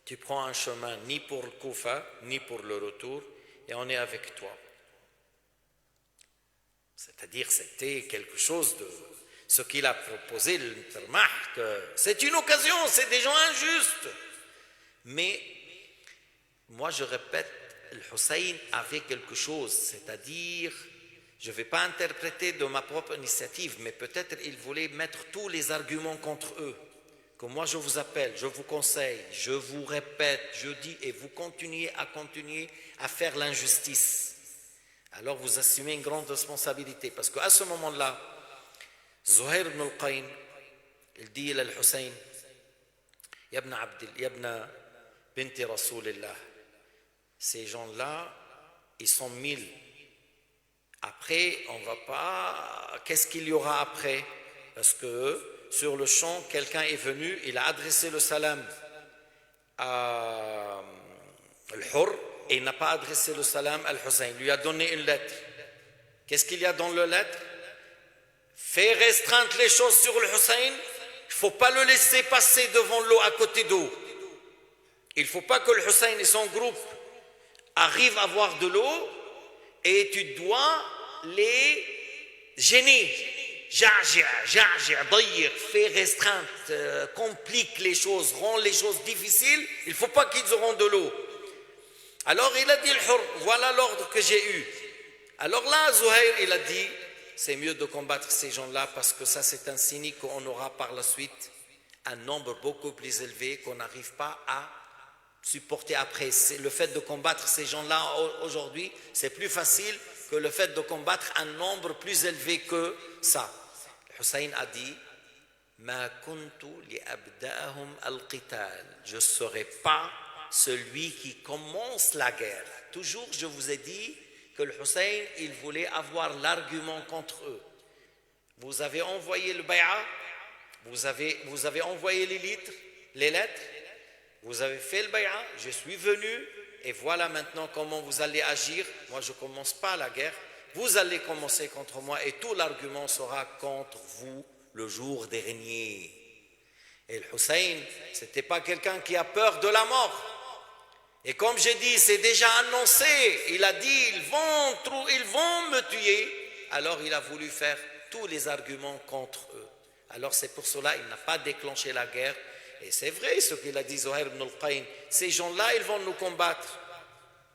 tu prends un chemin ni pour le Koufa, ni pour le retour, et on est avec toi. C'est-à-dire, c'était quelque chose de ce qu'il a proposé, le Tirmah, que c'est une occasion, c'est des gens injustes. Mais moi je répète, le Hussein avait quelque chose, c'est-à-dire, je ne vais pas interpréter de ma propre initiative, mais peut-être il voulait mettre tous les arguments contre eux. Que moi je vous appelle, je vous conseille, je vous répète, je dis, et vous continuez à faire l'injustice. Alors vous assumez une grande responsabilité, parce qu'à ce moment-là, Zuhair ibn al-Qayn, il dit à al-Hussein, Yabna Binti Rasulillah, ces gens-là, ils sont 1000. Après, on va pas. Qu'est-ce qu'il y aura après? Parce que sur le champ, quelqu'un est venu, il a adressé le salam à Al-Hurr et il n'a pas adressé le salam à Al-Hussein. Il lui a donné une lettre. Qu'est-ce qu'il y a dans la lettre? Fais restreindre les choses sur le Hussein. Il ne faut pas le laisser passer devant l'eau à côté d'eau. Il ne faut pas que le Hussein et son groupe arrivent à voir de l'eau et tu dois les gêner. Fais restreindre, complique les choses, rend les choses difficiles. Il ne faut pas qu'ils auront de l'eau. Alors il a dit, voilà l'ordre que j'ai eu. Alors là, Zuhair, il a dit, c'est mieux de combattre ces gens-là parce que ça, c'est un signe qu'on aura par la suite un nombre beaucoup plus élevé qu'on n'arrive pas à supporter après. Le fait de combattre ces gens-là aujourd'hui, c'est plus facile que le fait de combattre un nombre plus élevé que ça. Hussein a dit, Ma kuntu li abda'ahum al-qital. Je ne serai pas celui qui commence la guerre. Toujours, je vous ai dit que le Hussein, il voulait avoir l'argument contre eux. Vous avez envoyé le bay'a, vous avez envoyé les lettres, vous avez fait le bay'a, je suis venu, et voilà maintenant comment vous allez agir. Moi, je ne commence pas la guerre, vous allez commencer contre moi, et tout l'argument sera contre vous le jour dernier. Et le Hussein, ce n'était pas quelqu'un qui a peur de la mort. Et comme j'ai dit, c'est déjà annoncé. Il a dit, ils vont me tuer. Alors il a voulu faire tous les arguments contre eux. Alors c'est pour cela qu'il n'a pas déclenché la guerre. Et c'est vrai ce qu'il a dit Zuhair ibn al-Qayn. Ces gens-là, ils vont nous combattre.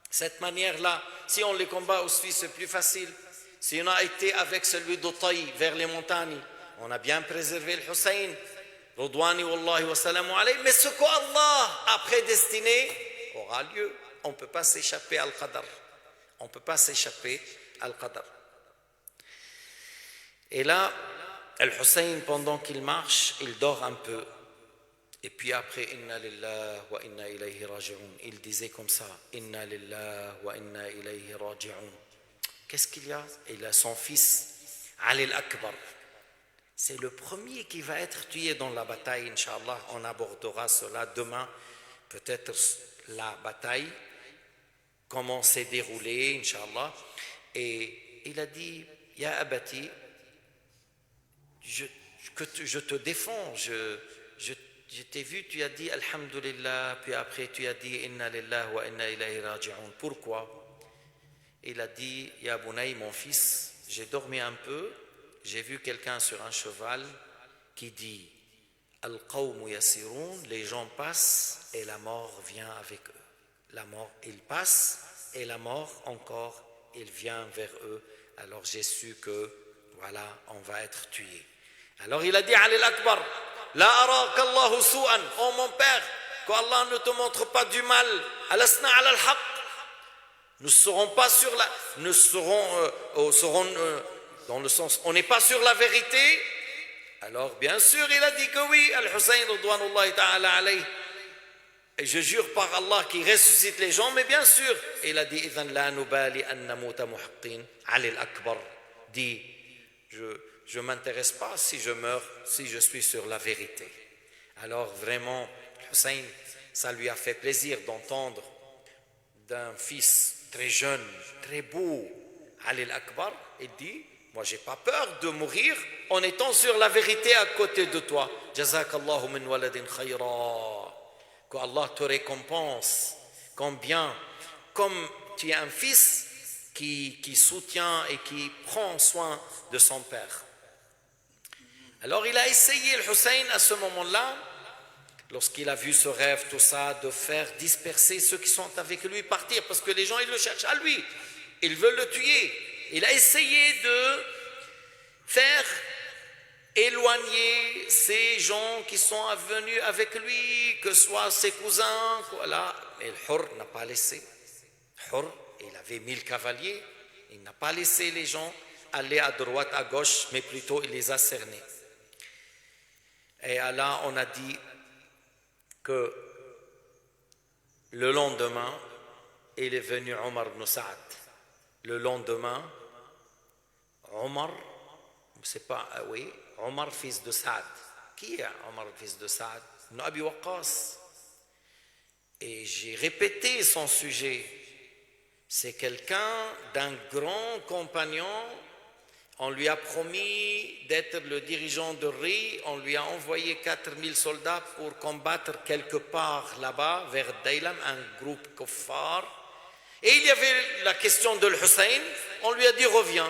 Cette manière-là, si on les combat aussi, c'est plus facile. Si on a été avec celui d'Utaï vers les montagnes, on a bien préservé le Hussein. Ridwani wallahi wa salamu alayhi. Mais ce qu'Allah a prédestiné aura lieu. On ne peut pas s'échapper à Al-Qadar. On ne peut pas s'échapper à Al-Qadar. Et là, Al-Hussein, pendant qu'il marche, il dort un peu. Et puis après, Inna lillah wa inna ilayhi raji'un. Il disait comme ça, Inna lillah wa inna ilayhi raji'un. Qu'est-ce qu'il y a? Il a son fils, Ali al-Akbar. C'est le premier qui va être tué dans la bataille, Inch'Allah. On abordera cela demain. Peut-être la bataille, comment s'est déroulée, Inch'Allah. Et il a dit, Ya Abati, je te défends, je t'ai vu, tu as dit Alhamdulillah, puis après tu as dit Inna lillah wa inna ilayhi raji'un. Pourquoi? Il a dit, Ya Bunay, mon fils, j'ai dormi un peu, j'ai vu quelqu'un sur un cheval qui dit Al-Qawmu yasirun, les gens passent et la mort vient avec eux. La mort, il passe et la mort encore, il vient vers eux. Alors j'ai su que, voilà, on va être tué. Alors il a dit Ali al-Akbar, La araka Allahu su'an, oh mon père, qu'Allah ne te montre pas du mal, alasna ala al-haq. Nous serons pas sur la, nous serons dans le sens, on n'est pas sur la vérité. Alors bien sûr il a dit que oui, Al-Hussein radouanullahi ta'ala alayhi. Et je jure par Allah qui ressuscite les gens, mais bien sûr, il a dit idhan la nubali an namuta muhaqqin. Ali al-Akbar dit, je ne m'intéresse pas si je meurs, si je suis sur la vérité. Alors vraiment, Hussein, ça lui a fait plaisir d'entendre d'un fils très jeune, très beau, Ali al-Akbar, il dit, moi j'ai pas peur de mourir en étant sur la vérité à côté de toi. Jazakallahu min waladin khayra. Que Allah te récompense. Combien, comme tu es un fils qui soutient et qui prend soin de son père. Alors il a essayé, le Hussein, à ce moment-là, lorsqu'il a vu ce rêve, tout ça, de faire disperser ceux qui sont avec lui, partir, parce que les gens, ils le cherchent à lui, ils veulent le tuer. Il a essayé de faire éloigner ces gens qui sont venus avec lui, que ce soit ses cousins, voilà. Mais le Hur n'a pas laissé. Hur, il avait 1000 cavaliers, il n'a pas laissé les gens aller à droite, à gauche, mais plutôt il les a cernés. Et là, on a dit que le lendemain, il est venu Omar ibn Saad. Le lendemain, Omar, c'est pas, oui, Omar fils de Saad. Qui est Omar fils de Saad? Ibn Abi Waqqas. Et j'ai répété son sujet. C'est quelqu'un d'un grand compagnon. On lui a promis d'être le dirigeant de Ri. On lui a envoyé 4000 soldats pour combattre quelque part là-bas, vers Daylam, un groupe kuffar. Et il y avait la question de l'Hussein. On lui a dit, reviens,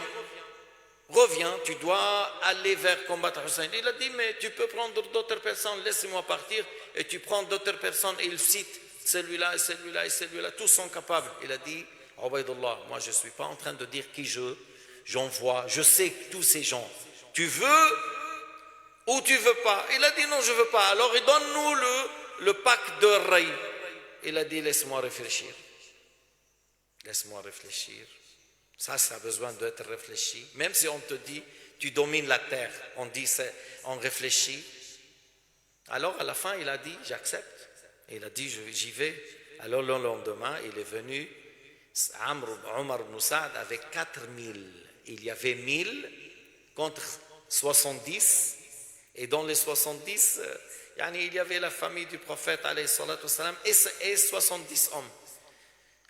tu dois aller vers combattre Hussein. Il a dit, mais tu peux prendre d'autres personnes, laisse-moi partir. Et tu prends d'autres personnes et il cite celui-là et celui-là et celui-là, tous sont capables. Il a dit, Ubaydullah, moi je ne suis pas en train de dire qui j'envoie, je sais tous ces gens. Tu veux ou tu veux pas? Il a dit non, je veux pas. Alors il donne-nous le pack de Ray. Il a dit laisse-moi réfléchir. Laisse-moi réfléchir. Ça a besoin d'être réfléchi. Même si on te dit tu domines la terre, on réfléchit. Alors à la fin il a dit j'accepte. Il a dit j'y vais. Alors le lendemain il est venu Omar ibn Saad avec 4000. Il y avait 1000 contre 70. Et dans les 70, il y avait la famille du prophète alayhi salatu wassalam, et 70 hommes.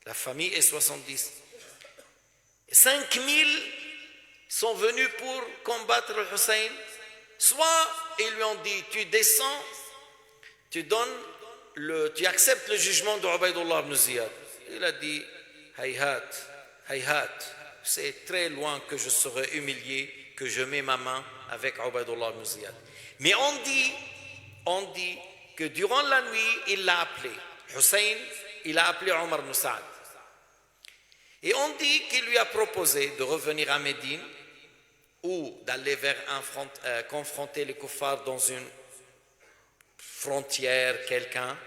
La famille est 70. 5000 sont venus pour combattre le Hussein. Soit ils lui ont dit tu descends, tu acceptes le jugement de Ubaydullah ibn Ziyad. Il a dit hayhat, hayhat, c'est très loin que je serai humilié, que je mets ma main avec Ubaydullah ibn Ziyad. Mais on dit que durant la nuit, il l'a appelé. Hussein, il a appelé Omar ibn Saad. Et on dit qu'il lui a proposé de revenir à Médine ou d'aller confronter les kuffars dans une frontière, quelqu'un.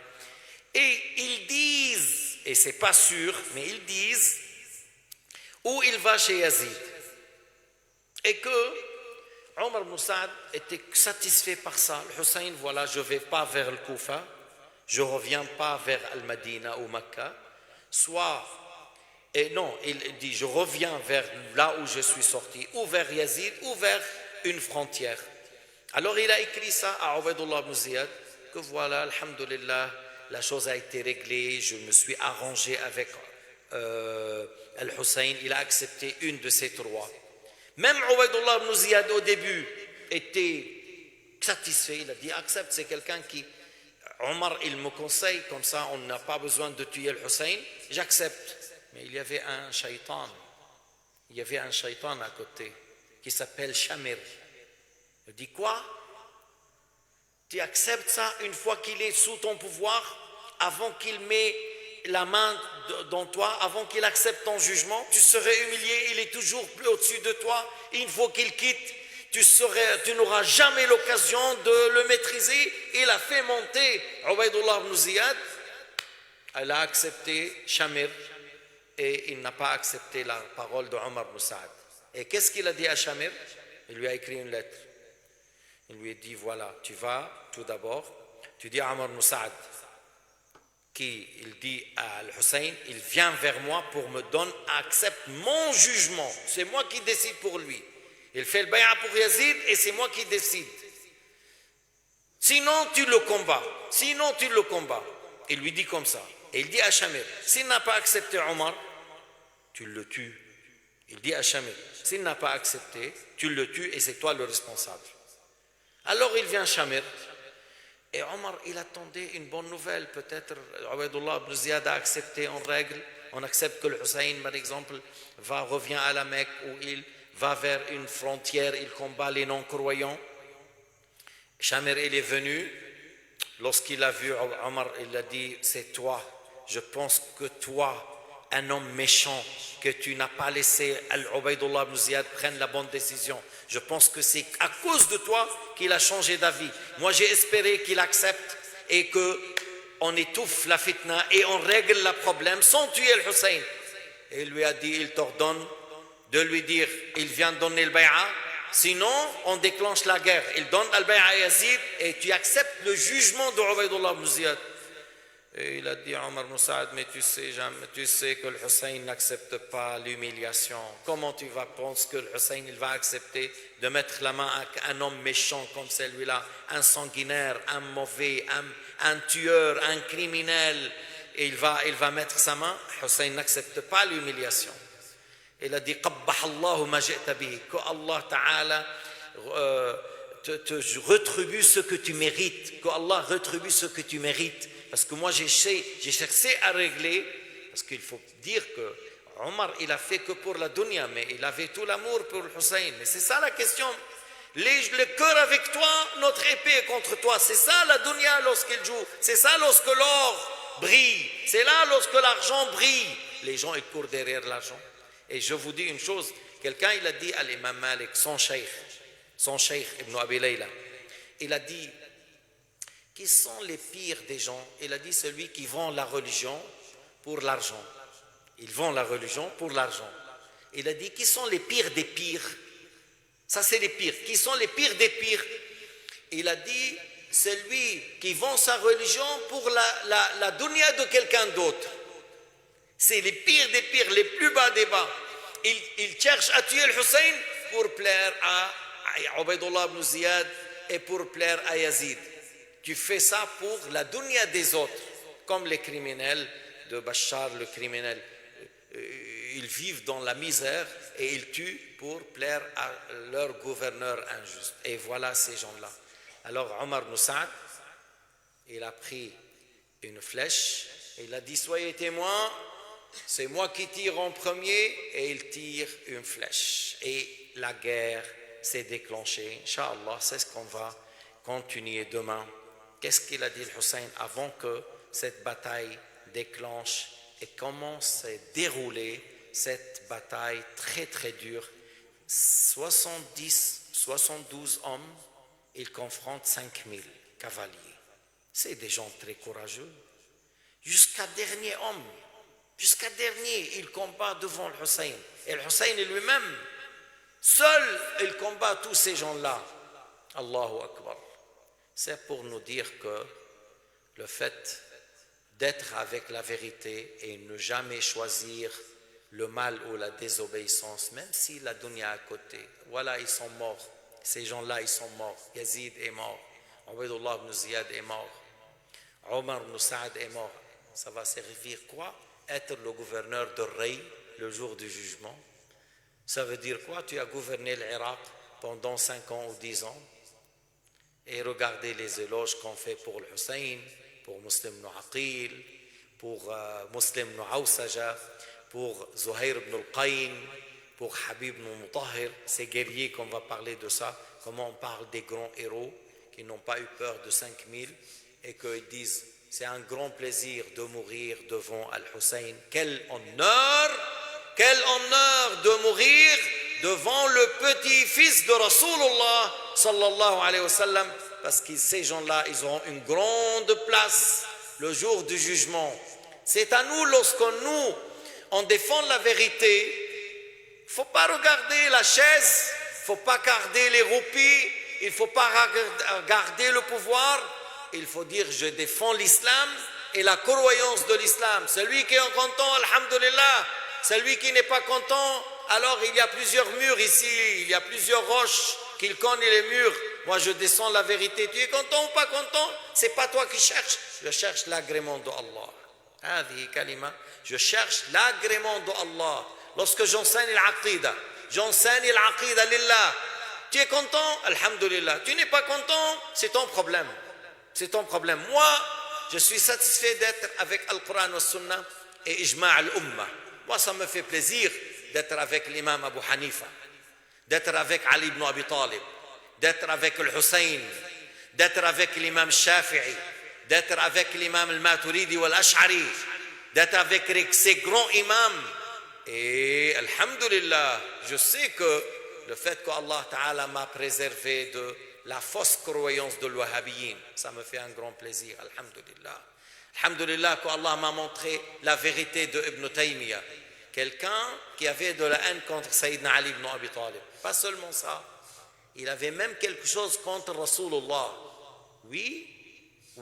Et ils disent, et c'est pas sûr, mais ils disent, où il va chez Yazid. Et que Omar ibn Saad était satisfait par ça. Le Hussein, voilà, je ne vais pas vers le Koufa, je ne reviens pas vers Al-Madina ou Mecca. Il dit, je reviens vers là où je suis sorti, ou vers Yazid, ou vers une frontière. Alors il a écrit ça à Ubaydullah ibn Ziyad, que voilà, alhamdulillah, la chose a été réglée, je me suis arrangé avec Al-Hussein, il a accepté une de ces trois. Même Ubaydullah ibn Ziyad au début était satisfait, il a dit accepte, c'est quelqu'un qui, Omar il me conseille, comme ça on n'a pas besoin de tuer le Hussein, j'accepte. Mais il y avait un shaitan à côté qui s'appelle Shamir. Il dit quoi? Tu acceptes ça une fois qu'il est sous ton pouvoir, avant qu'il met la main dans toi, avant qu'il accepte ton jugement, tu serais humilié, il est toujours plus au-dessus de toi, une fois qu'il quitte, tu n'auras jamais l'occasion de le maîtriser. Il a fait monter Ubaydullah ibn Ziyad, il a accepté Shamir, et il n'a pas accepté la parole de Omar ibn Saad. Et qu'est-ce qu'il a dit à Shamir? Il lui a écrit une lettre. Il lui a dit voilà, tu vas tout d'abord, tu dis à Omar ibn Saad, il dit à Al-Hussein, il vient vers moi pour me donner, accepte mon jugement. C'est moi qui décide pour lui. Il fait le bay'a pour Yazid et c'est moi qui décide. Sinon, tu le combats. Il lui dit comme ça. Et il dit à Shamir, s'il n'a pas accepté Omar, tu le tues. Il dit à Shamir, s'il n'a pas accepté, tu le tues et c'est toi le responsable. Alors il vient Shamir. Et Omar, il attendait une bonne nouvelle. Peut-être Ubaydullah ibn Ziyad a accepté en règle. On accepte que le Hussein, par exemple, revient à la Mecque où il va vers une frontière, il combat les non-croyants. Shamir, il est venu. Lorsqu'il a vu Omar, il a dit, c'est toi. Je pense que toi, un homme méchant, que tu n'as pas laissé Ubaydullah ibn Ziyad prendre la bonne décision. Je pense que c'est à cause de toi qu'il a changé d'avis. Moi, j'ai espéré qu'il accepte et qu'on étouffe la fitna et on règle le problème sans tuer le Hussein. Et il lui a dit, il t'ordonne de lui dire, il vient donner le bay'a, sinon on déclenche la guerre. Il donne le bay'a à Yazid et tu acceptes le jugement de Ubaydullah ibn Ziyad. Et il a dit à Omar ibn Saad, mais tu sais que le Hussein n'accepte pas l'humiliation. Comment tu vas penser que le Hussein il va accepter de mettre la main à un homme méchant comme celui-là, un sanguinaire, un mauvais, un tueur, un criminel, et il va mettre sa main? Hussein n'accepte pas l'humiliation. Il a dit qabbah Allahu ma ji'ta bihi, que Allah Ta'ala te retribue ce que tu mérites, que Allah retribue ce que tu mérites. Parce que moi j'ai cherché à régler, parce qu'il faut dire que Omar il a fait que pour la dunya, mais il avait tout l'amour pour le Hussein. Mais c'est ça la question. Le cœur avec toi, notre épée est contre toi. C'est ça la dunya lorsqu'il joue. C'est ça lorsque l'or brille. C'est là lorsque l'argent brille. les gens ils courent derrière l'argent. Et je vous dis une chose, quelqu'un il a dit à l'imam Malik, son cheikh Ibn Abi Layla, il a dit, qui sont les pires des gens? Il a dit celui qui vend la religion pour l'argent. Ils vendent la religion pour l'argent. Il a dit, qui sont les pires des pires? Ça c'est les pires. Qui sont les pires des pires? Il a dit, celui qui vend sa religion pour la dunya de quelqu'un d'autre. C'est les pires des pires, les plus bas des bas. Il cherche à tuer le Hussein pour plaire à Ubaydullah ibn Ziyad et pour plaire à Yazid. Tu fais ça pour la dunya des autres, comme les criminels de Bachar, le criminel. Ils vivent dans la misère et ils tuent pour plaire à leur gouverneur injuste. Et voilà ces gens-là. Alors Omar ibn Saad, il a pris une flèche et il a dit, soyez témoins, c'est moi qui tire en premier, et il tire une flèche. Et la guerre s'est déclenchée. Inch'Allah, c'est ce qu'on va continuer demain. Qu'est-ce qu'il a dit le Hussein avant que cette bataille déclenche et comment s'est déroulée cette bataille très très dure? 72 hommes, ils confrontent 5000 cavaliers. C'est des gens très courageux. Jusqu'à dernier homme, jusqu'à dernier, il combat devant le Hussein. Et le Hussein lui-même, seul, il combat tous ces gens-là. Allahu Akbar. C'est pour nous dire que le fait d'être avec la vérité et ne jamais choisir le mal ou la désobéissance, même si la dunya à côté, voilà, ils sont morts. Ces gens-là, ils sont morts. Yazid est mort. Ubaydullah ibn Ziyad est mort. Omar ibn Saad est mort. Ça va servir quoi? Être le gouverneur de Rey le jour du jugement. Ça veut dire quoi? Tu as gouverné l'Irak pendant 5 ans ou 10 ans. Et regardez les éloges qu'on fait pour le Hussein, pour Muslim ibn Aqil, pour Muslim ibn Awsaja, pour Zuhair ibn al-Qayn, pour Habib ibn Mutahhir, ces guerriers qu'on va parler de ça, comment on parle des grands héros qui n'ont pas eu peur de 5000 et qu'ils disent c'est un grand plaisir de mourir devant Al-Hussein. Quel honneur de mourir devant le petit-fils de Rasulullah sallallahu alayhi wa sallam, parce que ces gens-là, ils auront une grande place le jour du jugement. C'est à nous, on défend la vérité, il ne faut pas regarder la chaise, il ne faut pas regarder les roupies, il ne faut pas regarder le pouvoir, il faut dire je défends l'islam et la croyance de l'islam. Celui qui est content, alhamdulillah. Celui qui n'est pas content, alors il y a plusieurs murs ici, il y a plusieurs roches qui connaissent les murs. Moi je descends la vérité. Tu es content ou pas content? C'est pas toi qui cherches. Je cherche l'agrément de Allah. Hadi kalima. Je cherche l'agrément de Allah. Lorsque j'enseigne l'aqida lillah. Tu es content? Alhamdulillah. Tu n'es pas content? C'est ton problème. C'est ton problème. Moi, je suis satisfait d'être avec Al-Qur'an et Sunnah et Ijma' al-Ummah. Moi, ça me fait plaisir d'être avec l'imam Abu Hanifa, d'être avec Ali ibn Abi Talib, d'être avec le Hussein, d'être avec l'imam Shafi'i, d'être avec l'imam al-Maturidi ou al-Ash'ari, d'être avec ces grands imams. Et alhamdulillah, je sais que le fait qu'Allah Ta'ala m'a préservé de la fausse croyance de l'Wahhabiyyin, ça me fait un grand plaisir, alhamdulillah. Alhamdulillah qu'Allah m'a montré la vérité de Ibn Taymiyyah, quelqu'un qui avait de la haine contre Sayyidina Ali ibn Abi Talib. Pas seulement ça, il avait même quelque chose contre Rasulullah. Oui,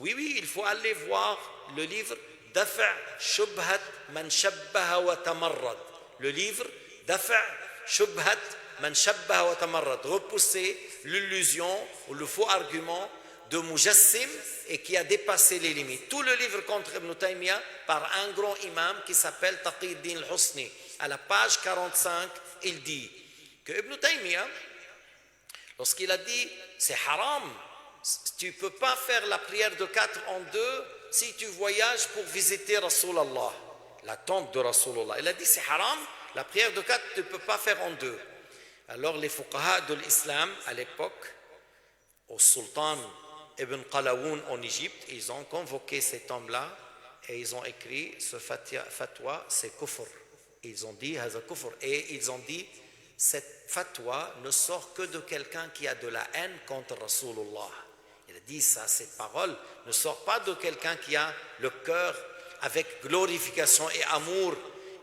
il faut aller voir le livre Dafa' Shubhat Man Shabbaha wa Tamarrad. Le livre Dafa' Shubhat Man Shabbaha wa Tamarrad. Repousser l'illusion ou le faux argument de Mujassim et qui a dépassé les limites. Tout le livre contre Ibn Taymiyyah par un grand imam qui s'appelle Taqiyuddin al-Husni. À la page 45, il dit que Ibn Taymiyyah, lorsqu'il a dit c'est haram, tu ne peux pas faire la prière de 4 en 2 si tu voyages pour visiter Rasulallah, la tombe de Rasulallah. Il a dit c'est haram, la prière de 4 tu ne peux pas faire en 2. Alors les fuqaha de l'islam à l'époque, au sultan Ibn Qalawoun en Égypte, ils ont convoqué cet homme-là et ils ont écrit ce fatwa, c'est kufr. Ils ont dit haza kufr, et ils ont dit cette fatwa ne sort que de quelqu'un qui a de la haine contre Rasulullah. Il a dit ça, cette parole ne sort pas de quelqu'un qui a le cœur avec glorification et amour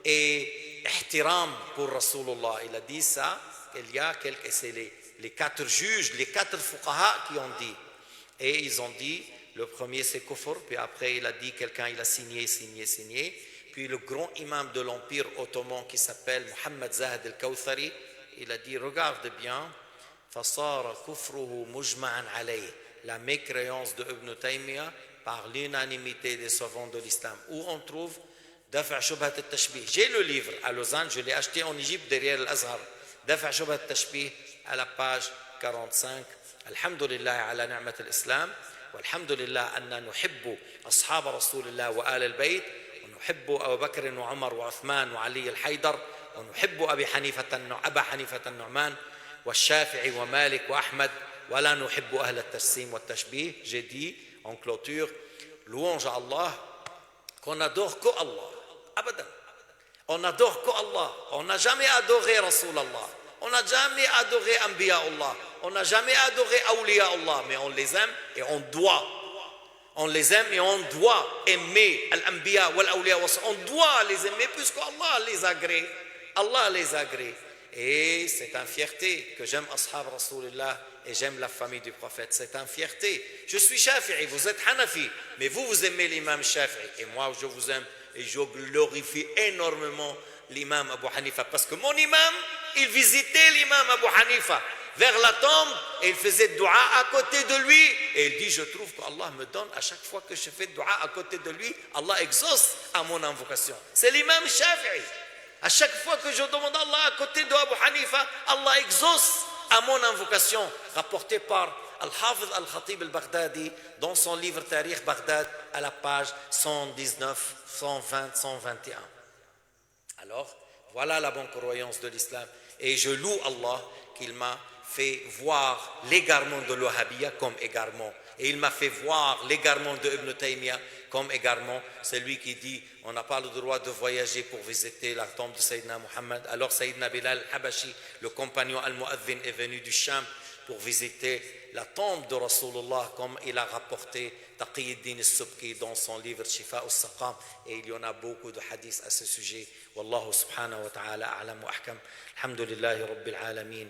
et ihtiram pour Rasulullah. Il a dit ça, c'est les 4 juges, les 4 fuqaha qui ont dit. Et ils ont dit, le premier c'est kufr, puis après il a dit, quelqu'un il a signé. Puis le grand imam de l'Empire ottoman qui s'appelle Mohammed Zahid al-Kawthari, il a dit, regarde bien, فَصَارَ كُفْرُهُ مُجْمَعًا عَلَيْهِ, la mécréance de Ibn Taymiyyah par l'unanimité des savants de l'islam, où on trouve Dafa' Shubhat al-Tashbih. J'ai le livre à Lausanne, je l'ai acheté en Égypte derrière l'Azhar. Dafa' Shubhat al-Tashbih à la page 45. Alhamdulillah ala ni'mat al-Islam, walhamdulillah anna nuhibbu ashab Rasulillah wa al al-bayt, ونحب أبو بكر وعمر وعثمان وعلي الحيدر ونحب أبا حنيفة النعمان والشافعي ومالك وأحمد ولا نحب أهل التجسيم والتشبيه. J'ai dit en clôture, louange à Allah, qu'on n'adore que Allah, abadan. On n'adore que Allah. On n'a jamais adoré Rasulallah, on n'a jamais adoré Anbiya Allah, on n'a jamais adoré Awliya Allah, mais on les aime et on doit. On les aime et on doit aimer Al-Anbiya wal-Awliya. On doit les aimer puisque Allah les agrée. Allah les agrée. Et c'est une fierté que j'aime Ashab Rasulullah et j'aime la famille du prophète. C'est une fierté. Je suis Shafi'i, vous êtes Hanafi, mais vous aimez l'imam Shafi'i. Et moi, je vous aime et je glorifie énormément l'imam Abu Hanifa. Parce que mon imam, il visitait l'imam Abu Hanifa vers la tombe et il faisait dua à côté de lui. Et il dit, je trouve qu'Allah me donne à chaque fois que je fais dua à côté de lui, Allah exauce à mon invocation. C'est l'imam Shafi'i. À chaque fois que je demande Allah à côté de Abu Hanifa, Allah exauce à mon invocation. Rapporté par Al-Hafiz Al-Khatib Al-Baghdadi dans son livre Tarikh Baghdad à la page 119, 120, 121. Alors, voilà la bonne croyance de l'islam. Et je loue Allah qu'il m'a fait voir l'égarement de l'Wahhabiyya comme égarement. Et il m'a fait voir l'égarement de Ibn Taymiyyah comme égarement. C'est lui qui dit, on n'a pas le droit de voyager pour visiter la tombe de Sayyidina Muhammad. Alors Sayyidina Bilal al-Habashi, le compagnon al-Mu'adhin, est venu du Sham pour visiter la tombe de Rasulullah, comme il a rapporté Taqiyuddin al-Subki dans son livre Shifa al-Saqam. Et il y en a beaucoup de hadiths à ce sujet. Wallahu subhanahu wa ta'ala a'lam wa ahkam. Alhamdulillahi rabbil alamin.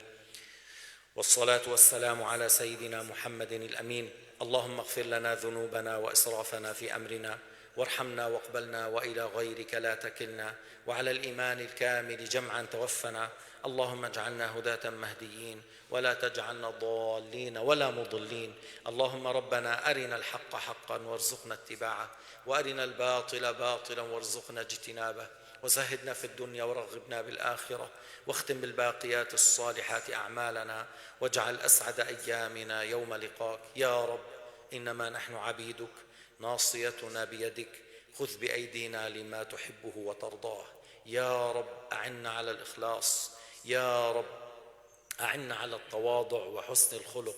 والصلاة والسلام على سيدنا محمد الأمين. اللهم اغفر لنا ذنوبنا وإسرافنا في أمرنا وارحمنا واقبلنا وإلى غيرك لا تكلنا وعلى الإيمان الكامل جمعا توفنا. اللهم اجعلنا هداة مهديين ولا تجعلنا ضالين ولا مضلين. اللهم ربنا أرنا الحق حقا وارزقنا اتباعه وأرنا الباطل باطلا وارزقنا اجتنابه وزهدنا في الدنيا ورغبنا بالآخرة واختم بالباقيات الصالحات أعمالنا واجعل أسعد أيامنا يوم لقاك يا رب. إنما نحن عبيدك ناصيتنا بيدك خذ بأيدينا لما تحبه وترضاه. يا رب أعنا على الإخلاص، يا رب أعنا على التواضع وحسن الخلق،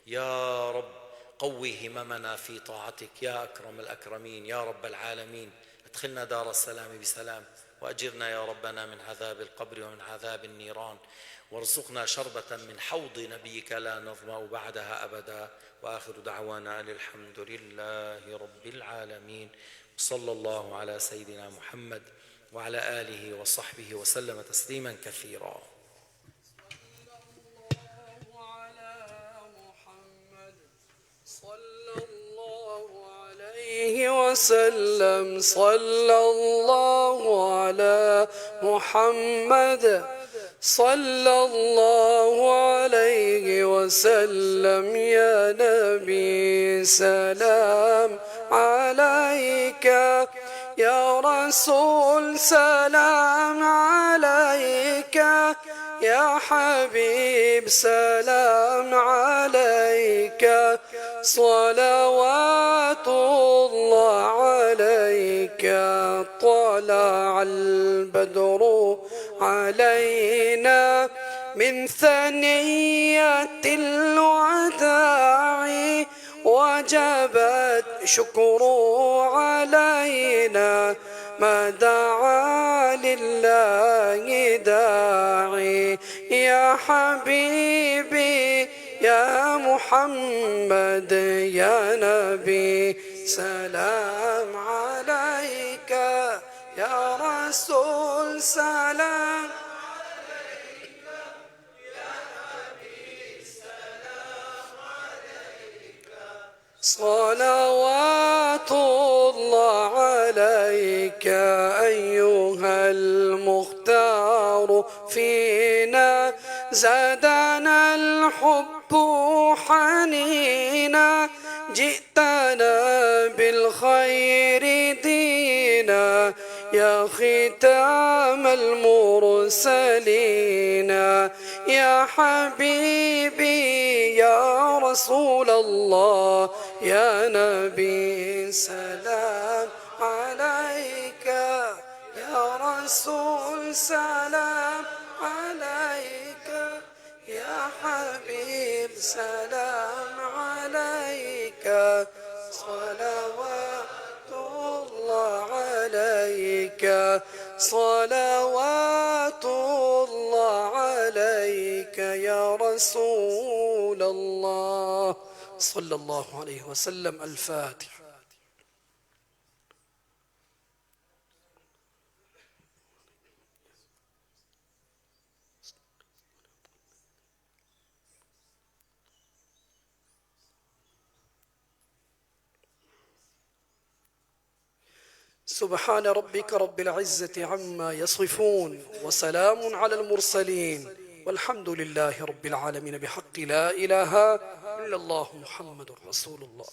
يا رب قوي هممنا في طاعتك يا أكرم الأكرمين يا رب العالمين. ادخلنا دار السلام بسلام وأجرنا يا ربنا من عذاب القبر ومن عذاب النيران وارزقنا شربة من حوض نبيك لا نظمأ بعدها أبدا. وآخر دعوانا الحمد لله رب العالمين. صلى الله على سيدنا محمد وعلى آله وصحبه وسلم تسليما كثيرا. وسلم صلى الله على محمد صلى الله عليه وسلم. يا نبي سلام عليك، يا رسول سلام عليك، يا حبيب سلام عليك. صلوات الله عليك. طلع البدر علينا من ثنية الوداع وجبت شكره علينا ما دعا لله داعي. يا حبيبي يا محمد يا نبي سلام عليك، يا رسول سلام عليك، يا حبيب سلام عليك. صلوات الله عليك أيها المختار فينا، زادنا الحب حنينا، جئتنا بالخير دينا، يا ختام المرسلين. يا حبيبي يا رسول الله يا نبي سلام عليك، يا رسول سلام عليك، يا حبيب سلام عليك. صلوات الله عليك، صلوات الله عليك يا رسول الله صلى الله عليه وسلم. الفاتحة. سبحان ربك رب العزة عما يصفون، وسلام على المرسلين، والحمد لله رب العالمين، بحق لا إله إلا الله محمد رسول الله.